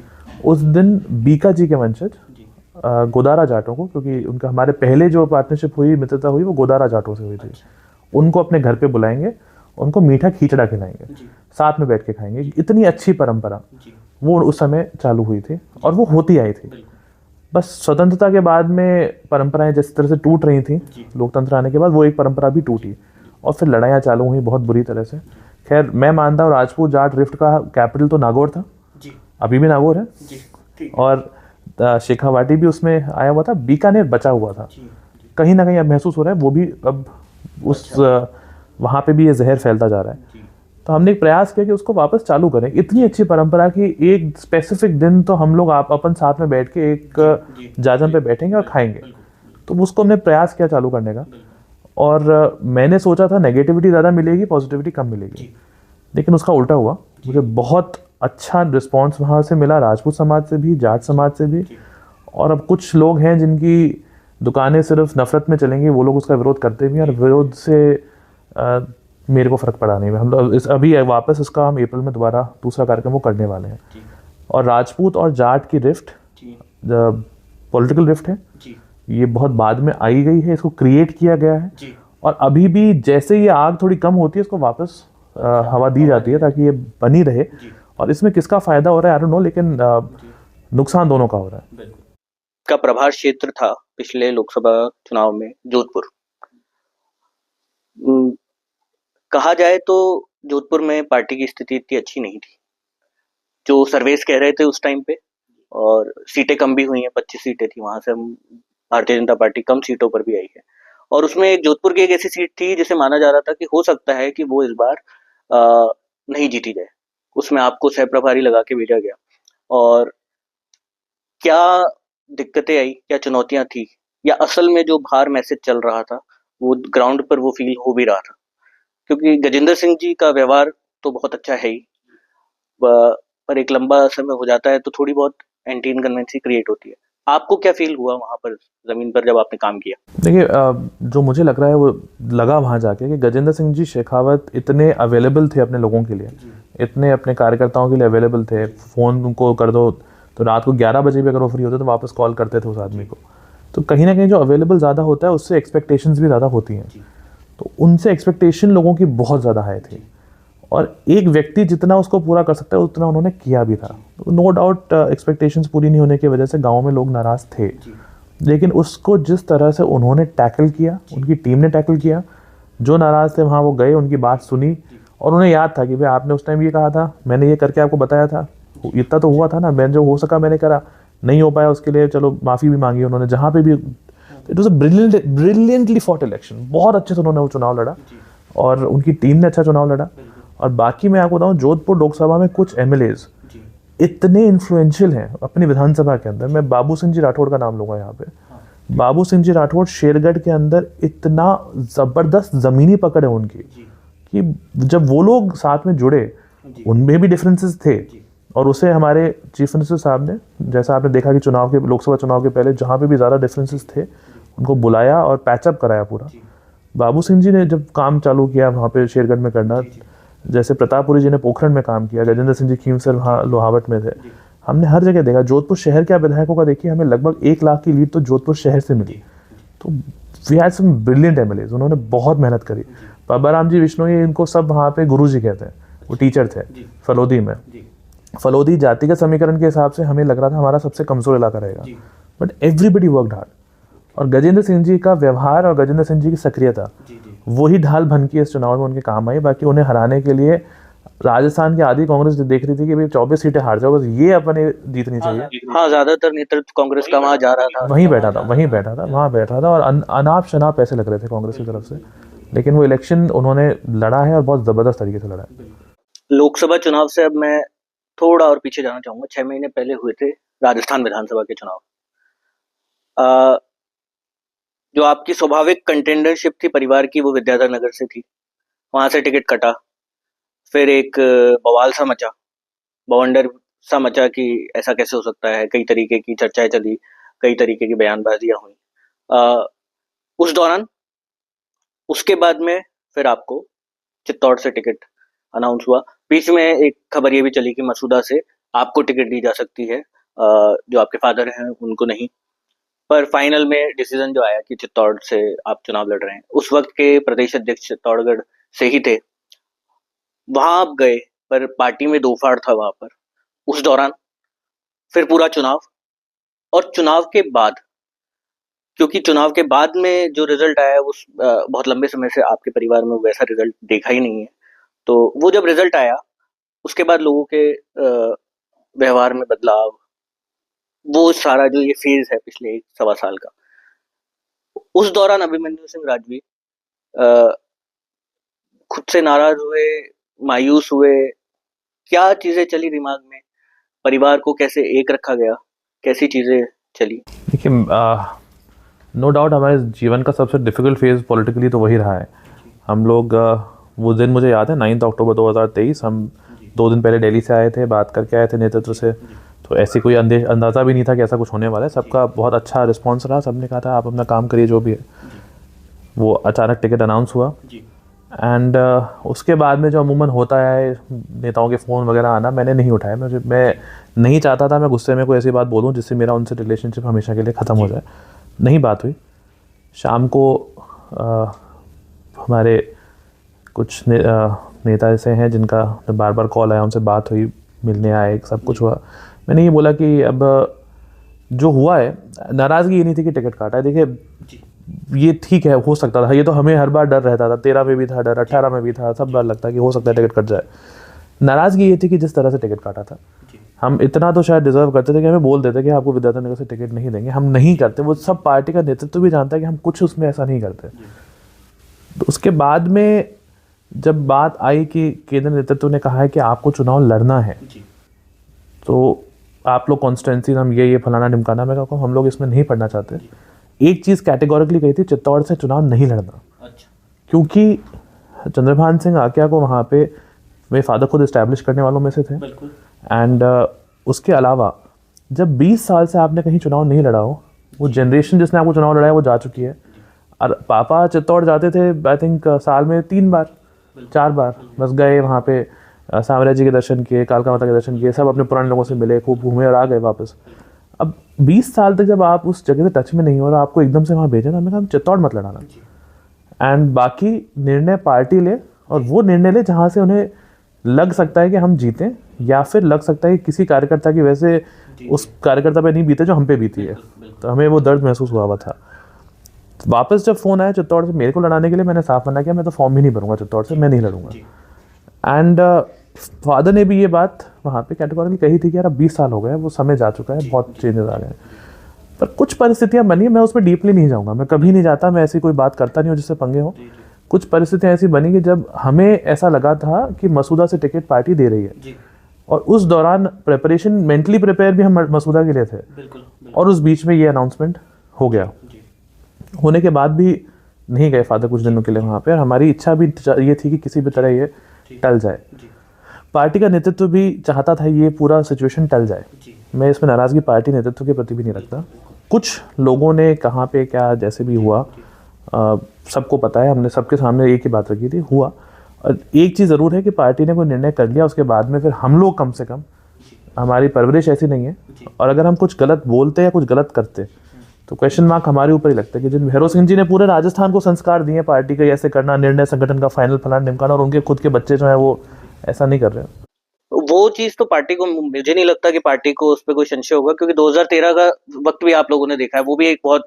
उस दिन बीका जी के वंशज गोदारा जाटों को, क्योंकि उनका हमारे पहले जो पार्टनरशिप हुई, मित्रता हुई, वो गोदारा जाटों से हुई थी, उनको अपने घर पे बुलाएंगे, उनको मीठा खींचड़ा खिलाएंगे, साथ में बैठ के खाएंगे। इतनी अच्छी परंपरा वो उस समय चालू हुई थी और वो होती आई थी। बस स्वतंत्रता के बाद में परंपराएं जिस तरह से टूट रही थी, लोकतंत्र आने के बाद वो एक परंपरा भी टूटी और फिर लड़ाइयाँ चालू हुई बहुत बुरी तरह से। खैर, मैं मानता हूँ राजपूत जाट रिफ्ट का कैपिटल तो नागौर था, अभी भी नागौर है, और शेखावाटी भी उसमें आया हुआ था, बीकानेर बचा हुआ था। कहीं ना कहीं अब महसूस हो रहा है वो भी अब उस वहाँ पे भी ये जहर फैलता जा रहा है। तो हमने एक प्रयास किया कि उसको वापस चालू करें। इतनी अच्छी परंपरा की एक स्पेसिफिक दिन तो हम लोग आप अपन साथ में बैठ के एक जाजम पे बैठेंगे और खाएंगे, तो उसको हमने प्रयास किया चालू करने का। और मैंने सोचा था नेगेटिविटी ज़्यादा मिलेगी, पॉजिटिविटी कम मिलेगी, लेकिन उसका उल्टा हुआ। मुझे बहुत अच्छा रिस्पॉन्स वहाँ से मिला, राजपूत समाज से भी, जाट समाज से भी। और अब कुछ लोग हैं जिनकी दुकानें सिर्फ नफरत में चलेंगी, वो लोग उसका विरोध करते भी हैं, और विरोध से मेरे को फ़र्क पड़ा नहीं। हम लोग अभी वापस इसका हम अप्रैल में दोबारा दूसरा कार्यक्रम वो करने वाले हैं। और राजपूत और जाट की रिफ्ट पॉलिटिकल रिफ्ट है, ये बहुत बाद में आई गई है, इसको क्रिएट किया गया है, और अभी भी जैसे ये आग थोड़ी कम होती है इसको वापस हवा दी जाती है ताकि ये बनी रहे। और इसमें किसका फ़ायदा हो रहा है आई डोंट नो, लेकिन नुकसान दोनों का हो रहा है। का प्रभार क्षेत्र था पिछले लोकसभा चुनाव में जोधपुर। कहा जाए तो जोधपुर में पार्टी की स्थिति इतनी अच्छी नहीं थी जो सर्वेस कह रहे थे उस टाइम पे, और सीटें कम भी हुई हैं, 25 सीटें थी, वहां से हम भारतीय जनता पार्टी कम सीटों पर भी आई है। और उसमें एक जोधपुर की एक ऐसी सीट थी जिसे माना जा रहा था कि हो सकता है कि वो इस बार नहीं जीती जाए। उसमें आपको सह प्रभारी लगा के भेजा गया, और क्या दिक्कतें आई, क्या चुनौतियां थी, या असल में जो बाहर मैसेज चल रहा था वो ग्राउंड पर वो फील हो भी रहा था? क्योंकि गजेंद्र सिंह जी का व्यवहार तो बहुत अच्छा है ही, पर एक लंबा समय हो जाता है तो थोड़ी बहुत एंटी इनकन्वेंसी क्रिएट होती है। आपको क्या फील हुआ वहां पर जमीन पर जब आपने काम किया? देखिए, जो मुझे लग रहा है वो लगा वहाँ जाके कि गजेंद्र सिंह जी शेखावत इतने अवेलेबल थे अपने लोगों के लिए, इतने अपने कार्यकर्ताओं के लिए अवेलेबल थे। फ़ोन उनको कर दो तो रात को 11 बजे भी अगर वो फ्री होते तो वापस कॉल करते थे उस आदमी को। तो कहीं ना कहीं जो अवेलेबल ज़्यादा होता है उससे एक्सपेक्टेशंस भी ज़्यादा होती हैं, तो उनसे एक्सपेक्टेशन लोगों की बहुत ज़्यादा हाई थी, और एक व्यक्ति जितना उसको पूरा कर सकता है उतना उन्होंने किया भी था। नो डाउट एक्सपेक्टेशंस पूरी नहीं होने की वजह से गांव में लोग नाराज़ थे, लेकिन उसको जिस तरह से उन्होंने टैकल किया, उनकी टीम ने टैकल किया, जो नाराज़ थे वहाँ वो गए, उनकी बात सुनी, और उन्हें याद था कि भाई आपने उस टाइम ये कहा था, मैंने ये करके आपको बताया था, इतना तो हुआ था ना, मैं जो हो सका मैंने करा, नहीं हो पाया उसके लिए चलो माफ़ी भी मांगी उन्होंने जहाँ पे भी। It was a brilliantly fought election, बहुत अच्छे से उन्होंने वो चुनाव लड़ा, और उनकी टीम ने अच्छा चुनाव लड़ा। और बाकी मैं आपको बताऊँ, जोधपुर लोकसभा में कुछ एमएलएज इतने इन्फ्लुएंशियल हैं अपनी विधानसभा के अंदर। मैं बाबू सिंह जी राठौड़ का नाम लूँगा यहाँ पे। बाबू सिंह जी राठौड़ शेरगढ़ के अंदर इतना ज़बरदस्त ज़मीनी पकड़ है उनकी कि जब वो लोग साथ में जुड़े, उनमें भी डिफरेंसेस थे, और उसे हमारे चीफ मिनिस्टर साहब ने, जैसा आपने देखा कि चुनाव के, लोकसभा चुनाव के पहले जहाँ पे भी ज़्यादा डिफरेंसेस थे उनको बुलाया और पैचअप कराया पूरा। बाबू सिंह जी ने जब काम चालू किया वहाँ पे शेरगढ़ में करना, जैसे प्रतापपुरी जी ने पोखरण में काम किया, गजेंद्र सिंह जी खीमसर वहाँ लोहावट में थे, हमने हर जगह देखा। जोधपुर शहर के विधायकों का देखिए, हमें लगभग 1 लाख की लीड तो जोधपुर शहर से मिली। तो we had some brilliant MLAs, उन्होंने बहुत मेहनत करी। बाबाराम जी विश्नोई, इनको सब वहाँ पे गुरु जी कहते हैं, वो टीचर थे फलोदी में। फलोदी जातिगत समीकरण के हिसाब से हमें लग रहा था हमारा सबसे कमज़ोर इलाका रहेगा, बट एवरीबडी वर्कड हार्ड। और गजेंद्र सिंह जी का व्यवहार और गजेंद्र सिंह जी की सक्रियता वही ढाल बन के इस चुनाव में उनके काम आई। बाकी उन्हें हराने के लिए राजस्थान की आधी कांग्रेस देख रही थी कि भाई 24 सीटें हार जाओ, बस ये अपने जीतनी चाहिए। हाँ, ज्यादातर नेतृत्व कांग्रेस का वहाँ जा रहा था, वहाँ बैठा था, और अनाप शनाप पैसे लग रहे थे कांग्रेस की तरफ से, लेकिन वो इलेक्शन उन्होंने लड़ा है और बहुत ज़बरदस्त तरीके से लड़ा है। लोकसभा चुनाव से अब मैं थोड़ा और पीछे जाना चाहूंगा। 6 महीने पहले हुए थे राजस्थान विधानसभा के चुनाव। जो आपकी स्वाभाविक कंटेंडरशिप थी परिवार की, वो विद्याधर नगर से थी, वहां से टिकट कटा। फिर एक बवाल सा मचा, बवंडर सा मचा कि ऐसा कैसे हो सकता है। कई तरीके की चर्चाएं चली, कई तरीके की बयानबाजियां हुई। उस दौरान, उसके बाद में फिर आपको चित्तौड़ से टिकट अनाउंस हुआ। बीच में एक खबर ये भी चली कि मसूदा से आपको टिकट दी जा सकती है, जो आपके फादर हैं उनको नहीं। पर फाइनल में डिसीजन जो आया कि चित्तौड़ से आप चुनाव लड़ रहे हैं। उस वक्त के प्रदेश अध्यक्ष चित्तौड़गढ़ से ही थे, वहां आप गए, पर पार्टी में दो फाड़ था वहां पर उस दौरान। फिर पूरा चुनाव, और चुनाव के बाद, क्योंकि चुनाव के बाद में जो रिजल्ट आया उस बहुत लंबे समय से आपके परिवार में वैसा रिजल्ट देखा ही नहीं है। तो वो जब रिजल्ट आया, उसके बाद लोगों के व्यवहार में बदलाव, वो सारा जो ये फेज है पिछले 1 सवा साल का, उस दौरान अभिमन्यु सिंह राजवी खुद से नाराज हुए, मायूस हुए? क्या चीजें चली दिमाग में? परिवार को कैसे एक रखा गया? कैसी चीजें चली? देखिए, नो डाउट हमारे जीवन का सबसे डिफिकल्ट फेज पॉलिटिकली तो वही रहा है। हम लोग वो दिन मुझे याद है, 9 अक्टूबर 2023, हम 2 दिन पहले दिल्ली से आए थे, बात करके आए थे नेतृत्व से। तो ऐसी कोई अंदाज़ा भी नहीं था कि ऐसा कुछ होने वाला है। सबका बहुत अच्छा रिस्पॉन्स रहा, सबने कहा था आप अपना काम करिए जो भी है। वो अचानक टिकट अनाउंस हुआ, एंड उसके बाद में जो अमूमन होता है नेताओं के फ़ोन वगैरह आना, मैंने नहीं उठाया। मैं नहीं चाहता था मैं गुस्से में कोई ऐसी बात बोलूँ जिससे मेरा उनसे रिलेशनशिप हमेशा के लिए ख़त्म हो जाए। नहीं बात हुई। शाम को हमारे कुछ नेता ऐसे हैं जिनका बार बार कॉल आया, उनसे बात हुई, मिलने आए, सब कुछ हुआ। मैंने ये बोला कि अब जो हुआ है, नाराज़गी ये नहीं थी कि टिकट काटा है। देखिए, ये ठीक है, हो सकता था, ये तो हमें हर बार डर रहता था। 13 में भी था डर, 18 में भी था, सब बार लगता है कि हो सकता है टिकट कट जाए। नाराज़गी ये थी कि जिस तरह से टिकट काटा था, हम इतना तो शायद डिजर्व करते थे कि हमें बोल देते कि आपको विद्याधर नगर से टिकट नहीं देंगे। हम नहीं करते, वो सब पार्टी का नेतृत्व भी जानता है कि हम कुछ उसमें ऐसा नहीं करते। तो उसके बाद में जब बात आई कि केंद्र नेतृत्व ने कहा है कि आपको चुनाव लड़ना है, तो आप लोग कॉन्स्टिट्यूंसी हम ये फलाना ढिमकाना, मैं कहूँ हम लोग इसमें नहीं पढ़ना चाहते। एक चीज़ कैटेगोरिकली कही थी, चित्तौड़ से चुनाव नहीं लड़ना। अच्छा। क्योंकि चंद्रभान सिंह आकिया को वहाँ पे मेरे फादर खुद इस्टेब्लिश करने वालों में से थे। एंड उसके अलावा जब 20 साल से आपने कहीं चुनाव नहीं लड़ा हो, वो जनरेशन जिसने आपको चुनाव लड़ाया वो जा चुकी है। और पापा चित्तौड़ जाते थे आई थिंक साल में 3 बार 4 बार बस गए, वहाँ पे सांवरिया जी के दर्शन किए, कालका माता के दर्शन किए, सब अपने पुराने लोगों से मिले, खूब घूमे और आ गए वापस। अब 20 साल तक जब आप उस जगह से टच में नहीं हो और आपको एकदम से वहाँ भेजा, ना मैं कहा चित्तौड़ मत लड़ाना। एंड बाकी निर्णय पार्टी ले, और वो निर्णय ले जहाँ से उन्हें लग सकता है कि हम जीतें, या फिर लग सकता है कि किसी कार्यकर्ता की वैसे उस कार्यकर्ता पे नहीं बीते जो हम पे बीती है। तो हमें वो दर्द महसूस हुआ था। वापस जब फ़ोन आया चित्तौड़ से मेरे को लड़ाने के लिए, मैंने साफ मना किया, मैं तो फॉर्म ही नहीं भरूंगा चित्तौड़ से, मैं नहीं लड़ूंगा। एंड फादर ने भी ये बात वहाँ पे कैटेगोरिकली कही थी कि यार अब 20 साल हो गए, वो समय जा चुका है, बहुत चेंजेस आ गए। पर कुछ परिस्थितियाँ बनी, मैं उसमें डीपली नहीं जाऊँगा, मैं कभी नहीं जाता, मैं ऐसी कोई बात करता नहीं हूँ जिससे पंगे हो। कुछ परिस्थितियाँ ऐसी बनी कि जब हमें ऐसा लगा था कि मसूदा से टिकट पार्टी दे रही है, और उस दौरान प्रिपरेशन, मेंटली प्रिपेयर भी हम मसूदा के लिए थे, और उस बीच में ये अनाउंसमेंट हो गया। होने के बाद भी नहीं गए फादर कुछ दिनों के लिए वहाँ पे, और हमारी इच्छा भी ये थी कि किसी भी तरह ये टल जाए। पार्टी का नेतृत्व भी चाहता था ये पूरा सिचुएशन टल जाए। मैं इसमें नाराज़गी पार्टी नेतृत्व के प्रति भी नहीं रखता। कुछ लोगों ने कहाँ पे क्या जैसे भी हुआ, सबको पता है, हमने सबके सामने एक ही बात रखी थी, हुआ। और एक चीज़ ज़रूर है कि पार्टी ने कोई निर्णय कर लिया, उसके बाद में फिर हम लोग कम से कम, हमारी परवरिश ऐसी नहीं है, और अगर हम कुछ गलत बोलते या कुछ गलत करते तो क्वेश्चन मार्क हमारे ऊपर ही लगता है कि जिन भैरव सिंह जी ने पूरे राजस्थान को संस्कार दिए पार्टी का ऐसे करना, निर्णय संगठन का फाइनल फलाना निमकाना, और उनके खुद के बच्चे जो हैं वो ऐसा नहीं कर रहे हैं। वो चीज तो पार्टी को, मुझे नहीं लगता कि पार्टी को उस पर कोई संशय होगा, क्योंकि 2013 का वक्त भी आप लोगों ने देखा है, वो भी एक बहुत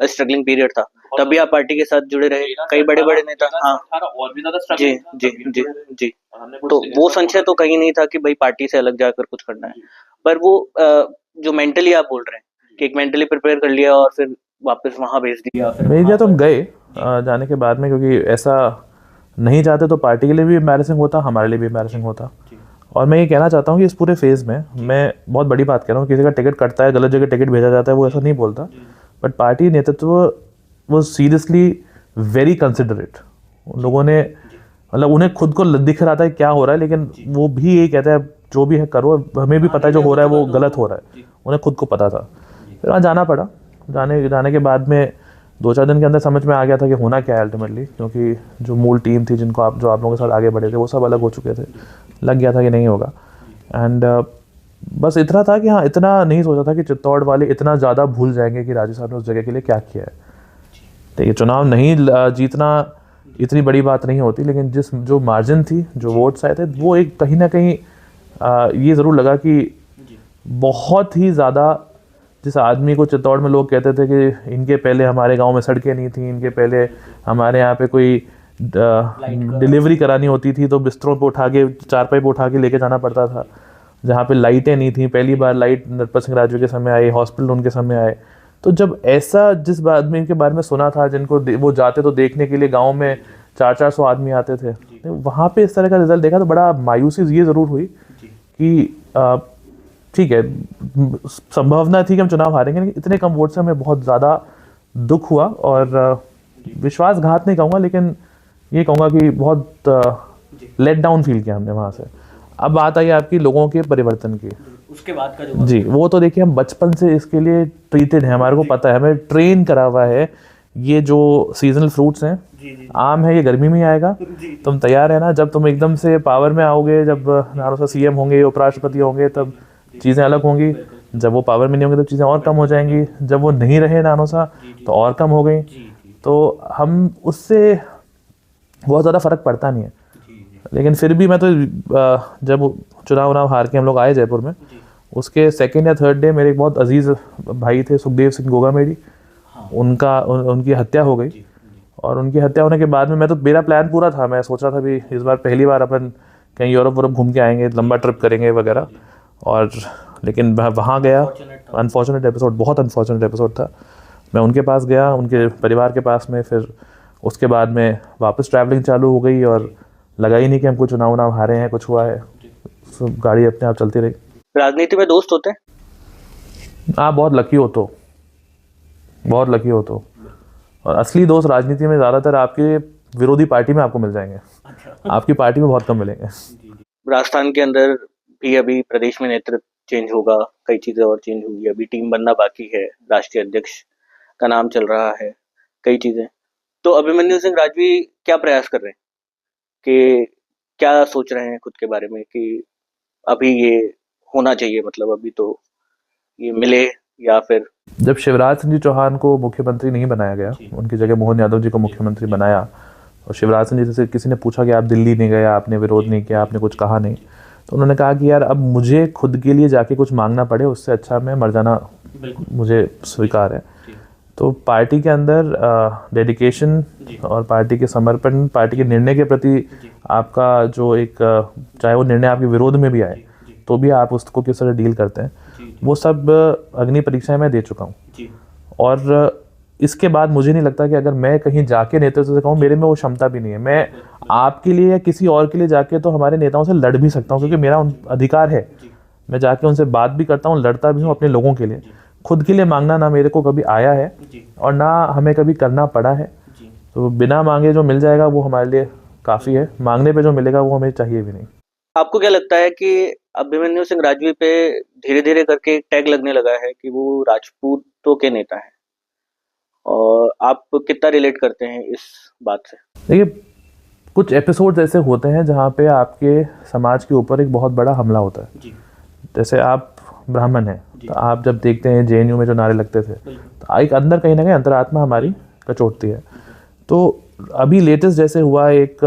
स्ट्रगलिंग पीरियड था, तब भी आप पार्टी के साथ जुड़े रहे, कई बड़े बड़े नेता। हाँ और भी ज्यादा जी जी जी जी। तो वो संशय तो कहीं नहीं था कि भाई पार्टी से अलग जाकर कुछ करना है। पर वो जो मेंटली आप बोल रहे हैं कि एक मेंटली प्रिपेयर कर लिया और फिर वापस वहां भेज दिया, भेज तो हम गए जाने के बाद में, क्योंकि ऐसा नहीं जाते तो पार्टी के लिए भी एम्बैरेसिंग होता, हमारे लिए भी एम्बैरेसिंग होता। और मैं ये कहना चाहता हूँ कि इस पूरे फेज़ में, मैं बहुत बड़ी बात कह रहा हूँ, किसी का टिकट कटता है, गलत जगह टिकट भेजा जाता है, वो ऐसा नहीं बोलता, बट पार्टी नेतृत्व वो सीरियसली वेरी कंसिडरेट। उन लोगों ने, मतलब उन्हें खुद को दिख रहा था क्या हो रहा है, लेकिन वो भी यही कहते हैं जो भी है करो, हमें भी पता है जो हो रहा है वो गलत हो रहा है, उन्हें खुद को पता था। फिर वहाँ जाना पड़ा। जाने के बाद में 2-4 दिन के अंदर समझ में आ गया था कि होना क्या है अल्टीमेटली, क्योंकि जो मूल टीम थी जो आप लोगों के साथ आगे बढ़े थे वो सब अलग हो चुके थे। लग गया था कि नहीं होगा। एंड बस इतना था कि हाँ, इतना नहीं सोचा था कि चित्तौड़ वाले इतना ज़्यादा भूल जाएंगे कि राजू साहब ने उस जगह के लिए क्या किया है। तो ये चुनाव नहीं जीतना इतनी बड़ी बात नहीं होती, लेकिन जो मार्जिन थी, जो वोट्स आए थे, वो एक कहीं ना कहीं ये ज़रूर लगा कि बहुत ही ज़्यादा, जिस आदमी को चित्तौड़ में लोग कहते थे कि इनके पहले हमारे गांव में सड़कें नहीं थी, इनके पहले हमारे यहाँ पे कोई डिलीवरी करानी होती थी तो बिस्तरों पे उठा के, चारपाई पे उठा के लेके जाना पड़ता था, जहाँ पे लाइटें नहीं थी, पहली बार लाइट नरपत सिंह राजवी के समय आई, हॉस्पिटल उनके समय आए। तो जब ऐसा जिस आदमी के बारे में सुना था, जिनको वो जाते तो देखने के लिए गाँव में 400-400 आदमी आते थे, तो वहाँ पे इस तरह का रिजल्ट देखा तो बड़ा मायूसी ये ज़रूर हुई कि ठीक है, संभावना थी कि हम चुनाव हारेंगे, लेकिन इतने कम वोट से हमें बहुत ज़्यादा दुख हुआ, और विश्वासघात नहीं कहूँगा, लेकिन ये कहूँगा कि बहुत लेट डाउन फील किया हमने वहाँ से। अब बात आई आपकी लोगों के परिवर्तन की, उसके बाद का जो जी, वो तो देखिए हम बचपन से इसके लिए ट्रीटेड है, हमारे को पता है, हमें ट्रेन करा हुआ है। ये जो सीजनल फ्रूट्स हैं, आम है, ये गर्मी में ही आएगा, तुम तैयार है ना। जब तुम एकदम से पावर में आओगे, जब नारोसा सीएम होंगे, उपराष्ट्रपति होंगे, तब चीज़ें अलग होंगी। जब वो पावर में नहीं होंगे तब चीज़ें और कम हो जाएंगी। जब वो नहीं रहे नानोसा तो और कम हो गई। तो हम उससे बहुत ज़्यादा फ़र्क पड़ता नहीं है, लेकिन फिर भी मैं तो जब चुनाव हार के हम लोग आए जयपुर में, उसके 2nd या 3rd डे मेरे एक बहुत अजीज़ भाई थे, सुखदेव सिंह गोगामेड़ी, उनकी हत्या हो गई। और उनकी हत्या होने के बाद में मेरा प्लान पूरा था, मैं सोच रहा था भी इस बार पहली बार अपन कहीं यूरोप घूम के आएंगे, लंबा ट्रिप करेंगे वगैरह, और लेकिन वहाँ गया, अनफॉर्चुनेट एपिसोड, बहुत अनफॉर्चुनेट एपिसोड था। मैं उनके पास गया, उनके परिवार के पास में, फिर उसके बाद में वापस ट्रैवलिंग चालू हो गई, और लगा ही नहीं कि हम कोई चुनाव उनाव हारे हैं, कुछ हुआ है, सब गाड़ी अपने आप चलती रही। राजनीति में दोस्त होते हैं? आप बहुत लकी हो तो, बहुत लकी हो तो। और असली दोस्त राजनीति में ज़्यादातर आपके विरोधी पार्टी में आपको मिल जाएंगे, आपकी पार्टी में बहुत कम मिलेंगे। राजस्थान के अंदर भी अभी प्रदेश में नेतृत्व चेंज होगा, कई चीजें और चेंज होंगी, अभी टीम बनना बाकी है, राष्ट्रीय अध्यक्ष का नाम चल रहा है, कई चीजें। तो अभिमन्यु सिंह राजवी क्या प्रयास कर रहे हैं, कि क्या सोच रहे हैं खुद के बारे में कि अभी ये होना चाहिए, मतलब अभी तो ये मिले, या फिर? जब शिवराज सिंह जी चौहान को मुख्यमंत्री नहीं बनाया गया, उनकी जगह मोहन यादव जी को मुख्यमंत्री बनाया, और शिवराज सिंह जी से किसी ने पूछा कि आप दिल्ली नहीं गए, आपने विरोध नहीं किया, आपने कुछ कहा नहीं, तो उन्होंने कहा कि यार अब मुझे खुद के लिए जाके कुछ मांगना पड़े उससे अच्छा मैं मर जाना मुझे स्वीकार है। तो पार्टी के अंदर डेडिकेशन और पार्टी के समर्पण, पार्टी के निर्णय के प्रति आपका जो एक चाहे वो निर्णय आपके विरोध में भी आए तो भी आप उसको किस तरह डील करते हैं, वो सब अग्नि परीक्षाएं मैं दे चुका हूँ। और इसके बाद मुझे नहीं लगता कि अगर मैं कहीं जाके नेतृत्व से कहूँ, मेरे में वो क्षमता भी नहीं है। मैं आपके लिए या किसी और के लिए जाके तो हमारे नेताओं से लड़ भी सकता हूँ, क्योंकि मेरा अधिकार है, मैं जाके उनसे बात भी करता हूँ, लड़ता भी हूँ अपने लोगों के लिए। खुद के लिए मांगना ना मेरे को कभी आया है और ना हमें कभी करना पड़ा है। तो बिना मांगे जो मिल जाएगा वो हमारे लिए काफ़ी है, मांगने पे जो मिलेगा वो हमें चाहिए भी नहीं। आपको क्या लगता है कि अभिमन्यु सिंह राजवी पे धीरे धीरे करके एक टैग लगने लगा है कि वो राजपूतों के नेता हैं, और आप कितना रिलेट करते हैं इस बात से? देखिए, कुछ एपिसोड्स ऐसे होते हैं जहाँ पे आपके समाज के ऊपर एक बहुत बड़ा हमला होता है। जैसे आप ब्राह्मण हैं, तो आप जब देखते हैं जेएनयू में जो नारे लगते थे, तो एक अंदर कहीं ना कहीं अंतरात्मा हमारी कचोटती है। तो अभी लेटेस्ट जैसे हुआ, एक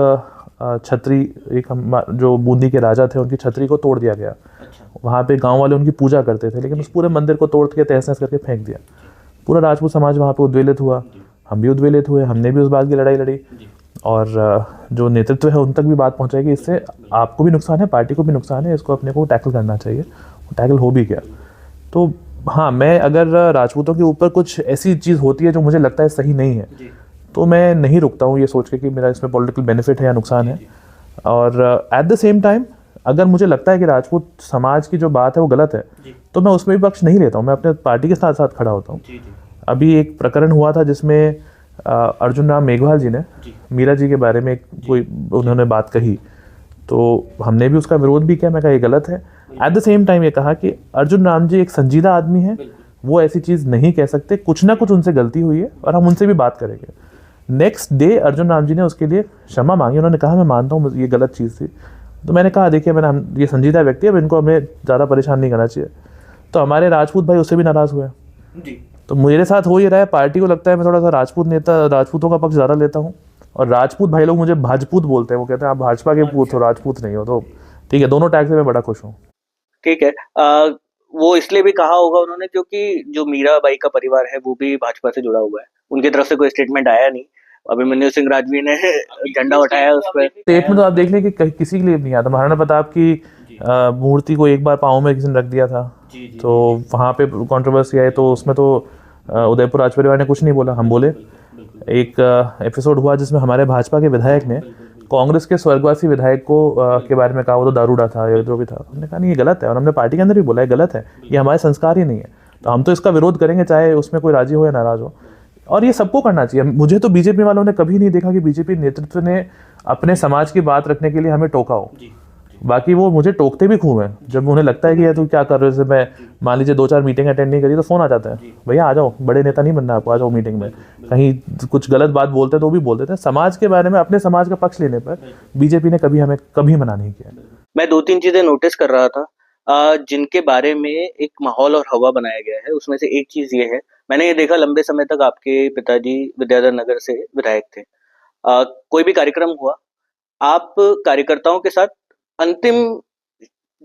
छतरी, एक जो बूंदी के राजा थे उनकी छतरी को तोड़ दिया गया। वहाँ पे गांव वाले उनकी पूजा करते थे, लेकिन उस पूरे मंदिर को तोड़ के तहस नहस करके फेंक दिया। पूरा राजपूत समाज वहाँ पे उद्वेलित हुआ, हम भी उद्वेलित हुए, हमने भी उस बात की लड़ाई लड़ी, और जो नेतृत्व है उन तक भी बात पहुँचाएगी। इससे आपको भी नुकसान है, पार्टी को भी नुकसान है, इसको अपने को टैकल करना चाहिए। वो टैकल हो भी गया। तो हाँ, मैं अगर राजपूतों के ऊपर कुछ ऐसी चीज़ होती है जो मुझे लगता है सही नहीं है, तो मैं नहीं रुकता हूँ ये सोच के कि मेरा इसमें पॉलिटिकल बेनिफिट है या नुकसान है। और एट द सेम टाइम अगर मुझे लगता है कि राजपूत समाज की जो बात है वो गलत है, तो मैं उसमें भी पक्ष नहीं लेता हूँ, मैं अपने पार्टी के साथ साथ खड़ा होता हूँ। अभी एक प्रकरण हुआ था जिसमें अर्जुन राम मेघवाल जी ने मीरा जी के बारे में कोई उन्होंने बात कही, तो हमने भी उसका विरोध भी किया। मैं कहा ये गलत है। एट द सेम टाइम ये कहा कि अर्जुन राम जी एक संजीदा आदमी है, वो ऐसी चीज़ नहीं कह सकते, कुछ ना कुछ उनसे गलती हुई है और हम उनसे भी बात करेंगे। नेक्स्ट डे अर्जुन राम जी ने उसके लिए क्षमा मांगी, उन्होंने कहा मैं मानता हूँ ये गलत चीज़ थी। तो मैंने कहा देखिए, मैंने ये संजीदा व्यक्ति है, अब इनको हमें ज़्यादा परेशान नहीं करना चाहिए। तो हमारे राजपूत भाई उससे भी नाराज़ हुए। तो मेरे साथ हो ये रहा है, पार्टी को लगता है मैं थोड़ा सा राजपूत नेता, राजपूतों का पक्ष ज़्यादा लेता हूँ, और राजपूत भाई लोग मुझे भाजपूत बोलते हैं। वो कहते हैं आप भाजपा के पूत हो, राजपूत नहीं हो। तो ठीक है, दोनों टैग से मैं बड़ा खुश हूँ। ठीक है। वो इसलिए भी कहा होगा उन्होंने क्योंकि जो मीराबाई का परिवार है वो भी भाजपा से जुड़ा हुआ है, उनकी तरफ से कोई स्टेटमेंट आया नहीं, अभिमन्यु सिंह राजवी ने झंडा उठाया उस पर। स्टेटमेंट तो आप देख लें कि किसी के लिए नहीं आता। महाराणा प्रताप की मूर्ति को एक बार पाँव में किसी ने रख दिया था, तो वहाँ पे कंट्रोवर्सी आई, तो उसमें तो उदयपुर राज परिवार ने कुछ नहीं बोला, हम बोले। एक एपिसोड हुआ जिसमें हमारे भाजपा के विधायक ने कांग्रेस के स्वर्गवासी विधायक को के बारे में कहा वो तो दारूड़ा था या जो भी था। हमने कहा नहीं ये गलत है, और हमने पार्टी के अंदर भी बोला है गलत है, ये हमारे संस्कार ही नहीं है, तो हम तो इसका विरोध करेंगे चाहे उसमें कोई राजी हो या नाराज हो। और ये सबको करना चाहिए। मुझे तो बीजेपी वालों ने कभी नहीं देखा कि बीजेपी नेतृत्व ने अपने समाज की बात रखने के लिए हमें टोका हो। बाकी वो मुझे टोकते भी खूब हैं, जब उन्हें लगता है कि यार तू क्या कर रहे हो। जैसे मैं मान लीजिए 2-4 मीटिंग अटेंड नहीं करी तो फ़ोन आ जाता है, भैया आ जाओ, बड़े नेता नहीं बनना आपको, आ जाओ मीटिंग में। कहीं कुछ गलत बात बोलते हैं तो भी बोल देते हैं। समाज के बारे में, अपने समाज का पक्ष लेने पर बीजेपी ने कभी हमें कभी मना नहीं किया। मैं 2-3 चीजें नोटिस कर रहा था जिनके बारे में एक माहौल और हवा बनाया गया है। उसमें से एक चीज ये है, मैंने ये देखा लंबे समय तक आपके पिताजी विद्याधर नगर से विधायक थे। कोई भी कार्यक्रम हुआ, आप कार्यकर्ताओं के साथ अंतिम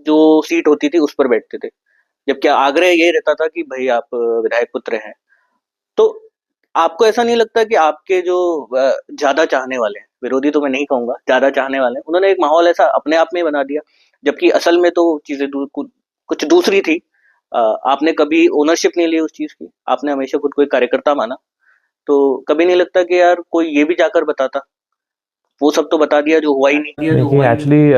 जो सीट होती थी उस पर बैठते थे, जबकि आग्रह ये रहता था कि भाई आप विधायक पुत्र हैं। तो आपको ऐसा नहीं लगता कि आपके जो ज्यादा चाहने वाले हैं, विरोधी तो मैं नहीं कहूंगा, ज्यादा चाहने वाले हैं, उन्होंने एक माहौल ऐसा अपने आप में बना दिया, जबकि असल में तो चीजें कुछ दूसरी थी। आपने कभी ओनरशिप नहीं ली उस चीज की, आपने हमेशा खुद को एक कार्यकर्ता माना। तो कभी नहीं लगता कि यार कोई ये भी जाकर बताता वो सब तो बता दिया जो हुआ ही नहीं। देखिए एक्चुअली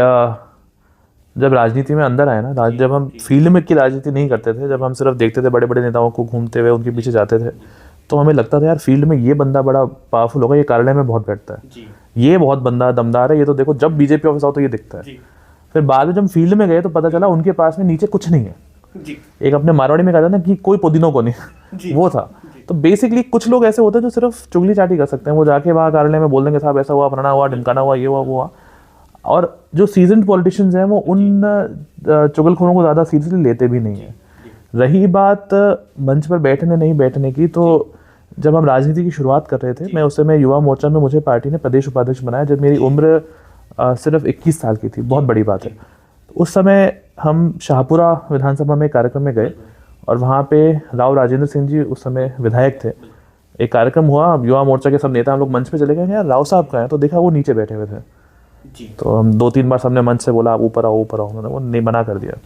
जब राजनीति में अंदर आए ना, जब हम फील्ड में की राजनीति नहीं करते थे, जब हम सिर्फ देखते थे बड़े बड़े नेताओं को घूमते हुए उनके पीछे जाते थे, तो हमें लगता था यार फील्ड में ये बंदा बड़ा पावरफुल होगा, ये कार्यालय में बहुत बैठता है, ये बहुत बंदा दमदार है, ये तो देखो जब बीजेपी ऑफिस आओ तो ये दिखता है। फिर बाद में जब फील्ड में गए तो पता चला उनके पास में नीचे कुछ नहीं है। एक अपने मारवाड़ी में कहा था ना कि कोई पुदीनों को नहीं, वो था। तो बेसिकली कुछ लोग ऐसे होते हैं जो सिर्फ चुगली चाटी कर सकते हैं, वो जाके वहाँ कार्यालय में बोल देंगे साहब ऐसा हुआ, फलाना हुआ, ढिमकाना हुआ, ये हुआ, वो हुआ। और जो सीजन्ड पॉलिटिशियंस हैं वो उन चुगलखोरों को ज़्यादा सीरियसली लेते भी नहीं है। रही बात मंच पर बैठने नहीं बैठने की, तो जब हम राजनीति की शुरुआत कर रहे थे, मैं उस समय युवा मोर्चा में मुझे पार्टी ने प्रदेश उपाध्यक्ष बनाया जब मेरी उम्र सिर्फ 21 साल की थी, बहुत बड़ी बात है। उस समय हम शाहपुरा विधानसभा में कार्यक्रम में गए और वहाँ पे राव राजेंद्र सिंह जी उस समय विधायक थे। एक कार्यक्रम हुआ, युवा मोर्चा के सब नेता हम लोग मंच पे चले गए, यार राव साहब कहाँ हैं, तो देखा वो नीचे बैठे हुए थे। तो हम 2-3 बार सबने मंच से बोला आप ऊपर आओ ऊपर आओ, उन्होंने वो नहीं, मना कर दिया।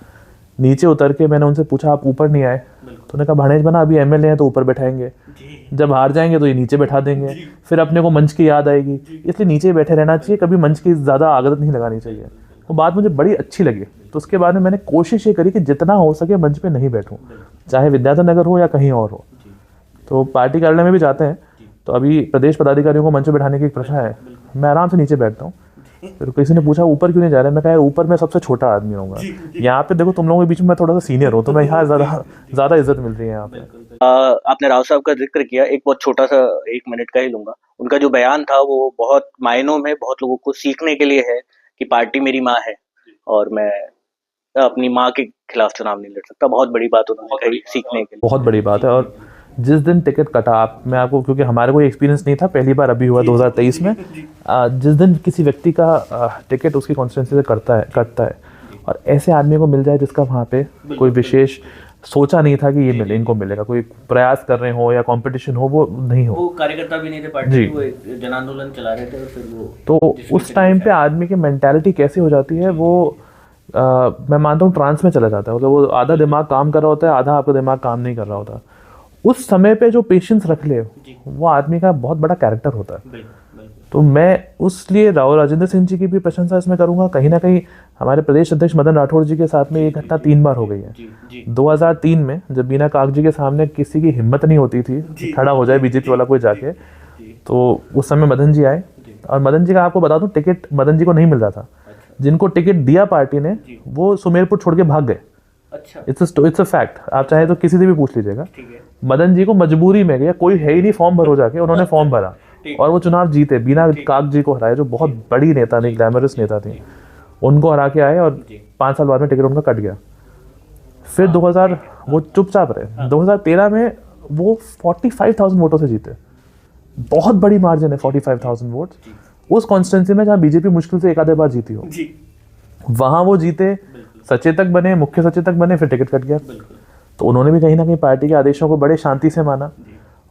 नीचे उतर के मैंने उनसे पूछा आप ऊपर नहीं आए, तो उन्होंने कहा भाणेज बना अभी एमएलए हैं तो ऊपर बैठाएंगे, जब हार जाएंगे तो ये नीचे बैठा देंगे, फिर अपने को मंच की याद आएगी, इसलिए नीचे बैठे रहना चाहिए, कभी मंच की ज़्यादा आदत नहीं लगानी चाहिए। वो बात मुझे बड़ी अच्छी लगी। तो उसके बाद में मैंने कोशिश ये करी कि जितना हो सके मंच पे नहीं बैठूं, चाहे विद्याधर नगर हो या कहीं और हो। तो पार्टी कार्यालय में भी जाते हैं तो अभी प्रदेश पदाधिकारियों को मंच पे बैठाने की एक प्रथा है, मैं आराम से नीचे बैठता हूँ। फिर किसी ने पूछा ऊपर क्यों नहीं जा रहे, मैं कहा यार ऊपर मैं सबसे छोटा आदमी होऊंगा, यहाँ पे देखो तुम लोगों के बीच में मैं थोड़ा सा सीनियर हूँ, तो मैं यहाँ ज़्यादा इज्जत मिल रही है यहाँ पे। आपने राव साहब का जिक्र किया, एक बहुत छोटा सा 1 मिनट का ही लूंगा। उनका जो बयान था वो बहुत मायनों में बहुत लोगों को सीखने के लिए है कि पार्टी मेरी माँ है और मैं अपनी माँ के खिलाफ चुनाव नहीं लड़ सकता। बहुत बड़ी बात उन्होंने कही, सीखने के लिए बहुत बड़ी बात है। और जिस दिन टिकट कटा, मैं आपको, क्योंकि हमारे कोई एक्सपीरियंस नहीं था, पहली बार अभी हुआ 2023 में, जिस दिन किसी व्यक्ति का टिकट उसकी कॉन्स्टिट्यूंसी से कटता है और ऐसे आदमी को मिल जाए जिसका वहाँ पे कोई विशेष सोचा नहीं था कि ये मिले, इनको मिलेगा, कोई प्रयास कर रहे हो या कंपटीशन हो, वो नहीं हो, वो कार्यकर्ता भी नहीं थे पार्टी के, वो एक जन आंदोलन चला रहे थे। और फिर वो तो उस टाइम पे आदमी की मेंटालिटी कैसी हो जाती है, वो मैं मानता हूँ ट्रांस में चला जाता है, मतलब वो आधा दिमाग काम कर रहा होता है, आधा आपका दिमाग काम नहीं कर रहा होता। उस समय पे जो पेशेंस रख ले वो आदमी का बहुत बड़ा कैरेक्टर होता है। तो मैं उसलिए राव राजेंद्र सिंह जी की भी प्रशंसा इसमें करूंगा। कहीं ना कहीं हमारे प्रदेश अध्यक्ष मदन राठौड़ जी के साथ में ये घटना 3 बार हो गई है। 2003 में जब बीना काग जी के सामने किसी की हिम्मत नहीं होती थी खड़ा हो जाए बीजेपी वाला कोई जाके, तो उस समय मदन जी आए और मदन जी का आपको बता दूं टिकट मदन जी को नहीं मिल रहा था। जिनको टिकट दिया पार्टी ने वो सुमेरपुर छोड़ के भाग गए। इट्स अ फैक्ट, आप चाहे तो किसी से भी पूछ लीजिएगा। मदन जी को मजबूरी में गया, कोई है ही नहीं, फॉर्म भरो जाके, उन्होंने फॉर्म भरा और वो चुनाव जीते, बिना काग जी को हराए, जो बहुत बड़ी नेता थी, ग्लैमरस नेता थी, उनको हरा के आए और 5 साल बाद में टिकट उनका कट गया। फिर 2000 वो चुपचाप रहे। 2013 में वो 45,000 वोटों से जीते, बहुत बड़ी मार्जिन है 45,000 वोट उस कॉन्स्टिट्यूंसी में जहाँ बीजेपी मुश्किल से 1 आधे बार जीती हो, वहां वो जीते, सचेतक बने, मुख्य सचेतक बने, फिर टिकट कट गया। तो उन्होंने भी कहीं ना कहीं पार्टी के आदेशों को बड़े शांति से माना।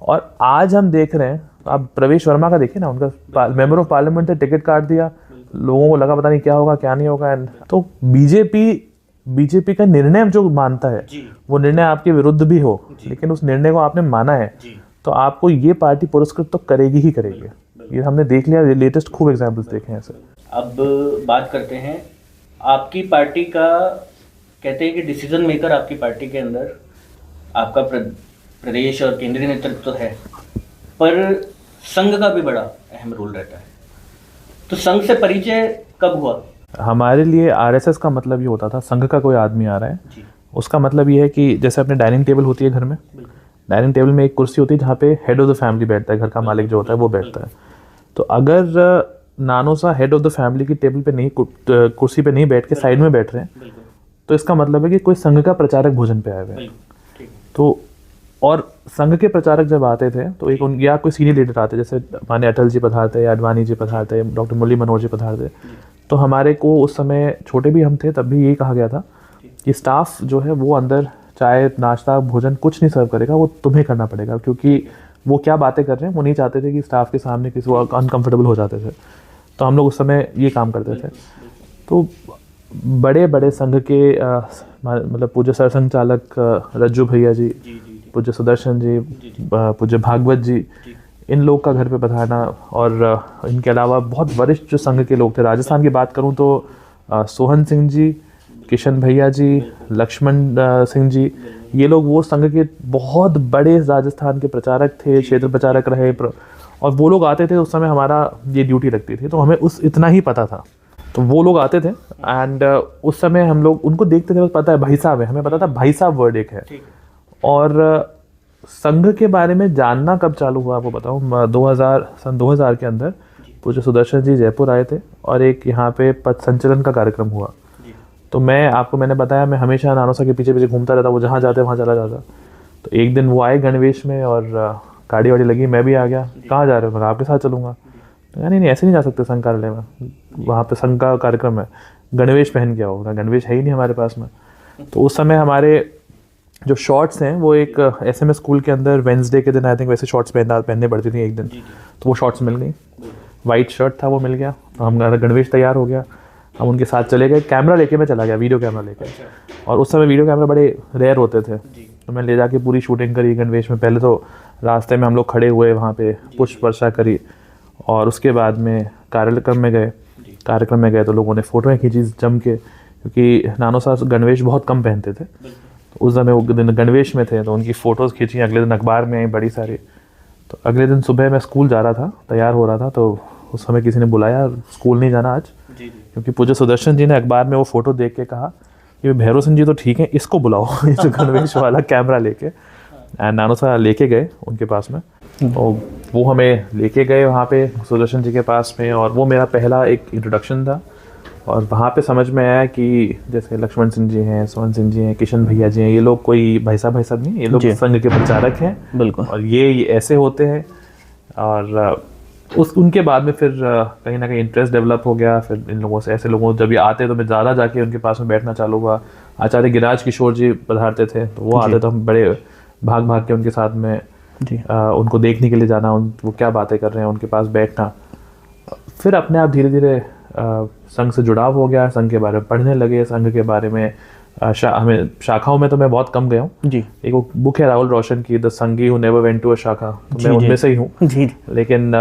और आज हम देख रहे हैं, आप प्रवेश वर्मा का देखिए ना, उनका मेंबर ऑफ पार्लियामेंट से टिकट काट दिया, लोगों को लगा पता नहीं क्या होगा क्या नहीं होगा। तो बीजेपी का निर्णय जो मानता है वो निर्णय आपके विरुद्ध भी हो, लेकिन उस निर्णय को आपने माना है तो आपको ये पार्टी पुरस्कृत तो करेगी ही करेगी। ये हमने देख लिया, लेटेस्ट खूब एग्जाम्पल्स देखे हैं ऐसे। अब बात करते हैं आपकी पार्टी का। कहते हैं कि डिसीजन मेकर आपकी पार्टी के अंदर आपका प्रदेश और केंद्रीय नेतृत्व तो है, पर संघ का भी बड़ा अहम रोल रहता है। तो संघ से परिचय कब हुआ? हमारे लिए आरएसएस का मतलब ये होता था, संघ का कोई आदमी आ रहा है, उसका मतलब ये है कि जैसे अपने डाइनिंग टेबल होती है घर में, डाइनिंग टेबल में एक कुर्सी होती है जहाँ पे हेड ऑफ द फैमिली बैठता है, घर का मालिक जो होता है वो बैठता है। तो अगर नानोसा हेड ऑफ द फैमिली की टेबल पे नहीं, कुर्सी पे नहीं बैठ के साइड में बैठ रहे हैं, तो इसका मतलब है कि कोई संघ का प्रचारक भोजन पे आए हुए हैं। तो और संघ के प्रचारक जब आते थे तो एक या कोई सीनियर लीडर आते, जैसे माने अटल जी पधारते या अडवाणी जी पधारते, डॉक्टर मुरली मनोहर जी पधारते, तो हमारे को उस समय छोटे भी हम थे तब भी यही कहा गया था कि स्टाफ जो है वो अंदर चाय नाश्ता भोजन कुछ नहीं सर्व करेगा, वो तुम्हें करना पड़ेगा, क्योंकि वो क्या बातें कर रहे हैं वो नहीं चाहते थे कि स्टाफ के सामने किसी को अनकंफर्टेबल हो जाते थे। तो हम लोग उस समय ये काम करते थे। तो बड़े बड़े संघ के मतलब पूज्य सरसंघ चालक रज्जू भैया जी, पूज्य सुदर्शन जी, पूज्य भागवत जी, इन लोग का घर पे पधारना, और इनके अलावा बहुत वरिष्ठ जो संघ के लोग थे, राजस्थान की बात करूं तो सोहन सिंह जी, किशन भैया जी, लक्ष्मण सिंह जी, ये लोग वो संघ के बहुत बड़े राजस्थान के प्रचारक थे, क्षेत्र प्रचारक रहे। और वो लोग आते थे, उस समय हमारा ये ड्यूटी लगती थी, तो हमें उस इतना ही पता था। तो वो लोग आते थे एंड उस समय हम लोग उनको देखते थे, पता है भाई साहब है, हमें पता था भाई साहब वर्ड एक है। और संघ के बारे में जानना कब चालू हुआ आपको बताऊँ, 2000 के अंदर पूज्य सुदर्शन जी जयपुर आए थे और एक यहाँ पे पथ संचलन का कार्यक्रम हुआ। तो मैंने बताया मैं हमेशा नानोसा के पीछे पीछे घूमता रहता, वो जहाँ जाते वहाँ चला जाता। तो एक दिन वो आए गणवेश में और गाड़ी वाड़ी लगी, मैं भी आ गया। कहाँ जा रहे हो? मैं आपके साथ चलूँगा। तो नहीं ऐसे नहीं जा सकते संघ कार्यालय में, वहाँ पे संघ का कार्यक्रम है, गणवेश पहन के आओ। गणवेश है ही नहीं हमारे पास में। तो उस समय हमारे जो शॉर्ट्स हैं वो एक SMS स्कूल के अंदर वेंसडे के दिन आई थिंक वैसे शॉर्ट्स पहनने पड़ती थी एक दिन, तो वो शॉर्ट्स मिल गई, वाइट शर्ट था वो मिल गया। तो हमारा गणवेश तैयार हो गया, हम उनके साथ चले गए। कैमरा लेके मैं चला गया, वीडियो कैमरा लेके। और उस समय वीडियो कैमरा बड़े रेयर होते थे, तो मैं ले जाके पूरी शूटिंग करी गणवेश में। पहले तो रास्ते में हम लोग खड़े हुए, वहाँ पे पुष्प वर्षा करी, और उसके बाद में कार्यक्रम में गए तो लोगों ने फ़ोटोएँ खींची जम के, क्योंकि नानोसा गणवेश बहुत कम पहनते थे। तो उस समय वो दिन गणवेश में थे, तो उनकी फ़ोटोज़ खींची, अगले दिन अखबार में आई बड़ी सारी। तो अगले दिन सुबह मैं स्कूल जा रहा था, तैयार हो रहा था, तो उस समय किसी ने बुलाया, स्कूल नहीं जाना आज, क्योंकि पूज्य सुदर्शन जी ने अखबार में वो फ़ोटो देख के कहा कि भैरव सिंह जी तो ठीक है, इसको बुलाओ इस गणवेश वाला कैमरा लेके। एंड नानोसा लेके गए उनके पास में, और वो हमें लेके गए वहाँ पे सुदर्शन जी के पास में, और वो मेरा पहला एक इंट्रोडक्शन था। और वहाँ पे समझ में आया कि जैसे लक्ष्मण सिंह जी हैं, सोहन सिंह जी हैं, किशन भैया जी हैं, ये लोग कोई भाई साहब नहीं, ये लोग संघ के प्रचारक हैं। बिल्कुल। और ये ऐसे होते हैं। और उनके बाद में फिर कहीं ना कहीं इंटरेस्ट डेवलप हो गया। फिर इन लोगों से, ऐसे लोगों जब ये आते तो मैं ज़्यादा जाके उनके पास में बैठना चालू हुआ। आचार्य गिरिराज किशोर जी पधारते थे, तो वो आते तो हम बड़े भाग के उनके साथ में उनको देखने के लिए जाना, वो क्या बातें कर रहे हैं, उनके पास बैठना। फिर अपने आप धीरे धीरे संघ से जुड़ाव हो गया, संघ के बारे में पढ़ने लगे, संघ के बारे में हमें शाखाओं में तो मैं बहुत कम गया हूँ जी। एक वो बुक है राहुल रोशन की, the Sanghi who never went to a shakha, तो मैं उनमें से ही हूँ जी। लेकिन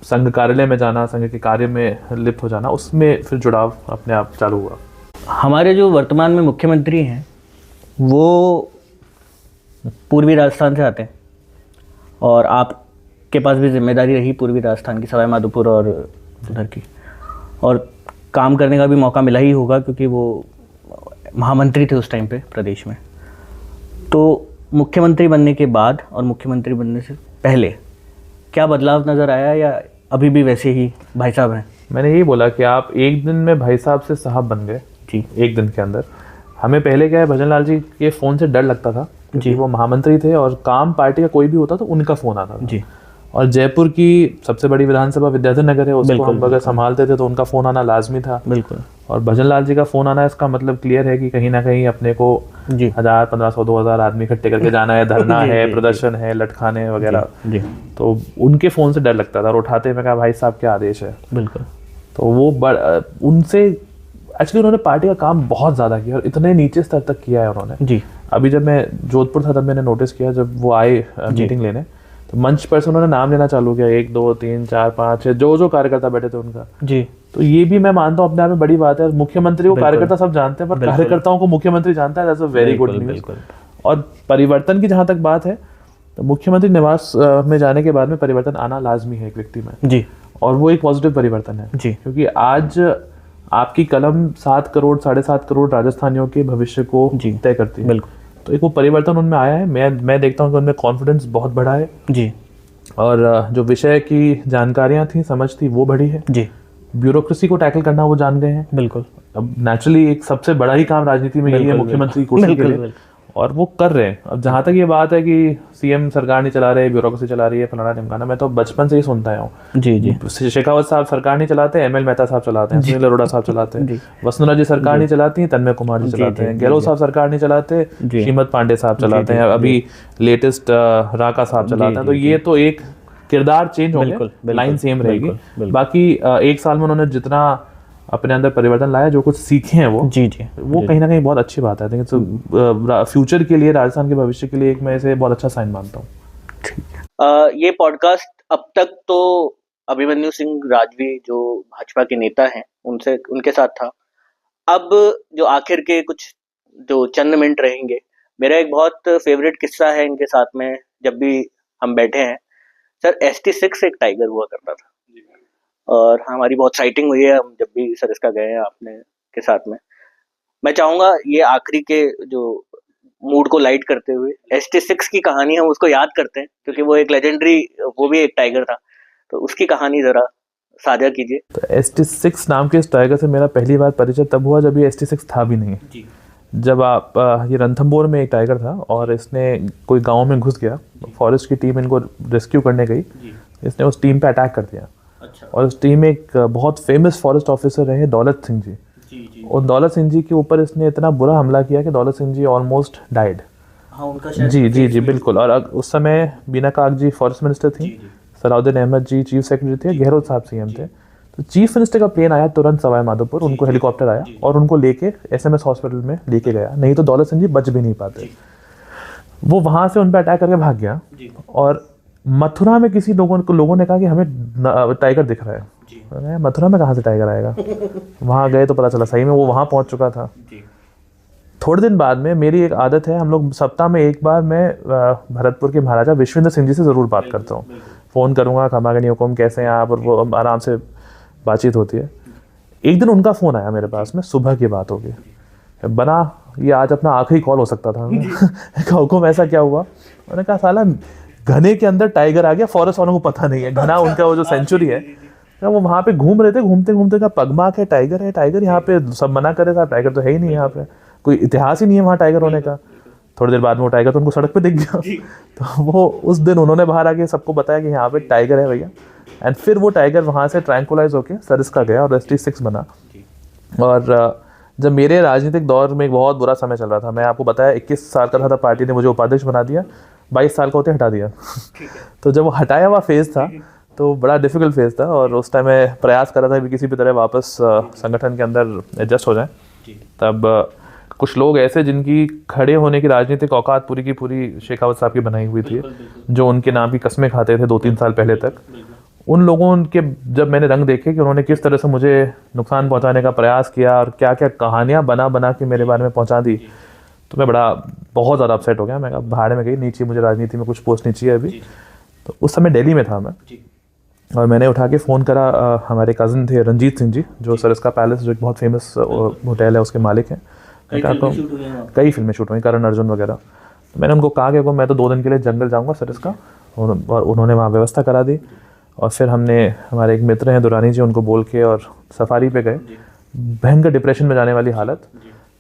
संघ कार्यालय में जाना, संघ के कार्य में लिप्त हो जाना, उसमें फिर जुड़ाव अपने आप चालू हुआ। हमारे जो वर्तमान में मुख्यमंत्री हैं वो पूर्वी राजस्थान से आते हैं, और आपके पास भी जिम्मेदारी रही पूर्वी राजस्थान की, सवाई माधोपुर और उधर की, और काम करने का भी मौका मिला ही होगा क्योंकि वो महामंत्री थे उस टाइम पे प्रदेश में। तो मुख्यमंत्री बनने के बाद और मुख्यमंत्री बनने से पहले क्या बदलाव नज़र आया, या अभी भी वैसे ही भाई साहब हैं? मैंने यही बोला कि आप एक दिन में भाई साहब से साहब बन गए जी, एक दिन के अंदर। हमें पहले क्या है, भजन लाल जी के फ़ोन से डर लगता था जी, वो महामंत्री थे और काम पार्टी का कोई भी होता तो उनका फ़ोन आता था जी। और जयपुर की सबसे बड़ी विधानसभा विद्याधर नगर है, उसको हम अगर संभालते थे तो उनका फ़ोन आना लाजमी था। बिल्कुल। और भजन लाल जी का फ़ोन आना, इसका मतलब क्लियर है कि कहीं ना कहीं अपने को 1000, 1500, 2000 आदमी इकट्ठे करके जाना है, धरना है, प्रदर्शन है, लटकाने वगैरह। तो उनके फ़ोन से डर लगता था, और उठाते मैं कहा भाई साहब क्या आदेश है। बिल्कुल। तो वो उनसे एक्चुअली उन्होंने पार्टी का काम बहुत ज़्यादा किया, और इतने नीचे स्तर तक किया है उन्होंने जी। अभी जब मैं जोधपुर था तब मैंने नोटिस किया, जब वो आए मीटिंग लेने, तो मंच पर से उन्होंने नाम लेना चालू किया, 1 2 3 4 5 6 जो कार्यकर्ता बैठे थे उनका जी। तो ये भी मैं मानता हूँ अपने आप में बड़ी बात है। मुख्यमंत्री को कार्यकर्ता सब जानते हैं, पर कार्यकर्ताओं को मुख्यमंत्री जानता है, that's a very good news. और परिवर्तन की जहाँ तक बात है, तो मुख्यमंत्री निवास में जाने के बाद में परिवर्तन आना लाजमी है एक व्यक्ति में जी, और वो एक पॉजिटिव परिवर्तन है जी। क्योंकि आज आपकी कलम 7 करोड़ 7.5 करोड़ राजस्थानियों के भविष्य को तय करती है। बिल्कुल। तो एक वो परिवर्तन उनमें आया है। मैं देखता हूँ कि उनमें कॉन्फिडेंस बहुत बढ़ा है जी, और जो विषय की जानकारियाँ थी, समझ थी, वो बढ़ी है जी। ब्यूरोक्रेसी को टैकल करना वो जान गए हैं। बिल्कुल। अब नेचुरली एक सबसे बड़ा ही काम राजनीति में यही है, मुख्यमंत्री कुर्सी के लिए, और वो कर रहे हैं। अब जहाँ तक ये बात है कि सीएम सरकार नहीं चला रहे, ब्यूरोक्रेसी चला रही है, फलाना ढिमकाना, मैं तो बचपन से ही सुनता आया हूँ जी जी। शेखावत साहब सरकार नहीं चलाते, एमएल मेहता साहब चलाते हैं, सुनील अरोड़ा साहब चलाते हैं, वसुंधरा जी सरकार नहीं चलाती, तन्मय कुमार जी चलाते हैं, गहलोत साहब सरकार नहीं चलाते, श्रीमद पांडे साहब चलाते हैं, अभी लेटेस्ट राका साहब चलाते हैं। तो ये तो एक किरदार चेंज हो गया, लाइन सेम रहेगी। बाकी 1 साल में उन्होंने जितना अपने अंदर परिवर्तन लाया, जो कुछ सीखे हैं वो जी जी, वो कहीं ना कहीं बहुत अच्छी बात है। लेकिन फ्यूचर के लिए, राजस्थान के भविष्य के लिए एक मैं इसे बहुत अच्छा साइन मानता हूँ। ये पॉडकास्ट अब तक तो अभिमन्यु सिंह राजवी जो भाजपा के नेता हैं उनसे उनके साथ था। अब जो आखिर के कुछ जो चंद मिनट रहेंगे, मेरा एक बहुत फेवरेट किस्सा है इनके साथ में। जब भी हम बैठे हैं सर, ST6 एक टाइगर हुआ करता था और हमारी बहुत साइटिंग हुई है, हम जब भी सर इसका गए हैं आपने के साथ में। मैं चाहूंगा ये आखिरी के जो मूड को लाइट करते हुए ST6 की कहानी हम उसको याद करते हैं, क्योंकि वो एक लेजेंडरी, वो भी एक टाइगर था, तो उसकी कहानी जरा साझा कीजिए। तो ST6 नाम के इस टाइगर से मेरा पहली बार परिचय तब हुआ जब ये ST6 था भी नहीं। जी जब ये रणथंभौर में एक टाइगर था और इसने कोई गांव में घुस गया, फॉरेस्ट की टीम इनको रेस्क्यू करने गई, जी। इसने उस टीम पे अटैक कर दिया। अच्छा। और उस टीम में एक बहुत फेमस फॉरेस्ट ऑफिसर रहे दौलत सिंह जी। जी। और दौलत सिंह जी के ऊपर इसने इतना बुरा हमला किया कि दौलत सिंह जी ऑलमोस्ट डाइड। हाँ, उनका जी बिल्कुल। और उस समय बीना काक जी फॉरेस्ट मिनिस्टर थी, सलाउद्दीन अहमद जी चीफ सेक्रेटरी थे, गहलोत साहब सीएम थे। तो चीफ मिनिस्टर का प्लेन आया तुरंत सवाई माधोपुर, उनको हेलीकॉप्टर आया और उनको लेके SMS हॉस्पिटल में लेके गया, नहीं तो दौलत सिंह जी बच भी नहीं पाते। वो वहां से उन पर अटैक करके भाग गया। और मथुरा में किसी लोगों ने कहा कि हमें टाइगर दिख रहा है। मथुरा में कहाँ से टाइगर आएगा? वहां गए तो पता चला सही में वो वहां पहुंच चुका था। थोड़े दिन बाद में मेरी एक आदत है, हम लोग सप्ताह में एक बार मैं भरतपुर के महाराजा विश्वेंद्र सिंह जी से ज़रूर बात करता हूँ। फ़ोन करूँगा, खमागनी हुकुम कैसे हैं आप, और वो आराम से बातचीत होती है। एक दिन उनका फ़ोन आया मेरे पास में, सुबह की बात होगी, बना ये आज अपना आखिरी कॉल हो सकता था। कहा हुकुम ऐसा क्या हुआ? मैंने कहा साला घने के अंदर टाइगर आ गया, फॉरेस्ट वालों को पता नहीं है। घना उनका वो जो सेंचुरी है, वो वहाँ पे घूम रहे थे, घूमते घूमते का पगमार्क है, टाइगर यहाँ पे सब मना करे था, टाइगर तो है ही नहीं यहाँ पे, कोई इतिहास ही नहीं है वहाँ टाइगर होने का। थोड़ी देर बाद में वो टाइगर तो उनको सड़क पे दिख गया। तो वो उस दिन उन्होंने बाहर आके सबको बताया कि यहाँ पे टाइगर है भैया। एंड फिर वो टाइगर वहाँ से ट्रैंकुलाइज होके सरिस्का गया और ST6 बना। और जब मेरे राजनीतिक दौर में एक बहुत बुरा समय चल रहा था, मैं आपको बताया 21 साल का था तब पार्टी ने मुझे उपाध्यक्ष बना दिया, 22 साल का होते हटा दिया। तो जब वो हटाया हुआ फेज़ था तो बड़ा डिफिकल्ट फेज़ था, और उस टाइम मैं प्रयास कर रहा था कि किसी भी तरह वापस संगठन के अंदर एडजस्ट हो जाए। तब कुछ लोग ऐसे जिनकी खड़े होने की राजनीतिक औकात पूरी की पूरी शेखावत साहब की बनाई हुई थी, जो उनके नाम की कस्में खाते थे 2-3 साल पहले तक, उन लोगों के जब मैंने रंग देखे कि उन्होंने किस तरह से मुझे नुकसान पहुंचाने का प्रयास किया और क्या क्या कहानियां बना बना के मेरे बारे में पहुंचा दी, तो मैं बहुत ज़्यादा अपसेट हो गया। मैं कहा भाड़ में गई, नीचे मुझे राजनीति में कुछ पोस्ट नहीं चाहिए अभी। तो उस समय दिल्ली में था मैं, और मैंने उठा के फ़ोन करा, हमारे कज़न थे रंजीत सिंह जी, जो सरिस्का पैलेस जो एक बहुत फेमस होटल है उसके मालिक हैं। कई फिल्में शूट हुई, करण अर्जुन वगैरह। तो मैंने उनको कहा कि मैं तो 2 दिन के लिए जंगल जाऊँगा सरिस्का, और उन्होंने वहाँ व्यवस्था करा दी। और फिर हमने, हमारे एक मित्र हैं दुरानी जी, उनको बोल के और सफारी पे गए। भयंकर डिप्रेशन में जाने वाली हालत।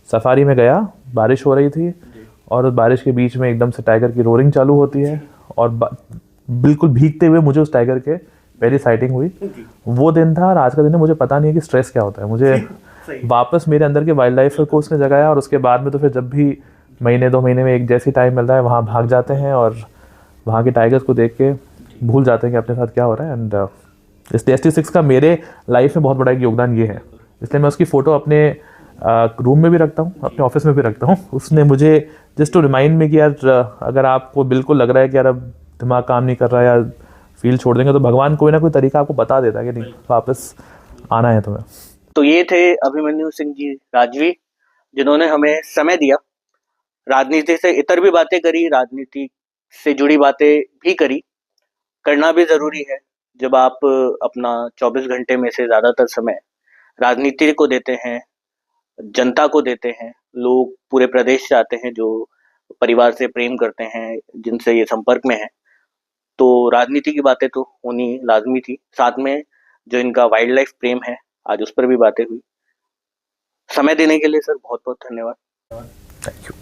सफारी में गया, बारिश हो रही थी, और बारिश के बीच में एकदम से टाइगर की रोरिंग चालू होती है, और बिल्कुल भीगते हुए मुझे उस टाइगर के पहली साइटिंग हुई। वो दिन था, और आज का दिन है, मुझे पता नहीं है कि स्ट्रेस क्या होता है। मुझे वापस मेरे अंदर के वाइल्ड लाइफ को उसने जगाया, और उसके बाद में तो फिर जब भी महीने 2 महीने में एक जैसी टाइम मिल रहा है वहाँ भाग जाते हैं, और वहाँ के टाइगर्स को देख के भूल जाते हैं कि अपने साथ क्या हो रहा है। एंड इसलिए ST6 का मेरे लाइफ में बहुत बड़ा एक योगदान ये है, इसलिए मैं उसकी फ़ोटो अपने रूम में भी रखता हूँ, अपने ऑफिस में भी रखता हूँ। उसने मुझे जस्ट टू रिमाइंड में कि यार अगर आपको बिल्कुल लग रहा है कि यार अब दिमाग काम नहीं कर रहा है या फील्ड छोड़ देंगे, तो भगवान कोई ना कोई तरीका आपको बता देता है कि नहीं वापस आना है तुम्हें। तो ये थे अभिमन्यु सिंह जी राजवी, जिन्होंने हमें समय दिया, राजनीति से इतर भी बातें करी, राजनीति से जुड़ी बातें भी करी। करना भी ज़रूरी है जब आप अपना 24 घंटे में से ज़्यादातर समय राजनीति को देते हैं, जनता को देते हैं। लोग पूरे प्रदेश से आते हैं जो परिवार से प्रेम करते हैं, जिनसे ये संपर्क में है, तो राजनीति की बातें तो होनी लाजमी थी। साथ में जो इनका वाइल्ड लाइफ प्रेम है, आज उस पर भी बातें हुई। समय देने के लिए सर बहुत बहुत धन्यवाद। Thank you.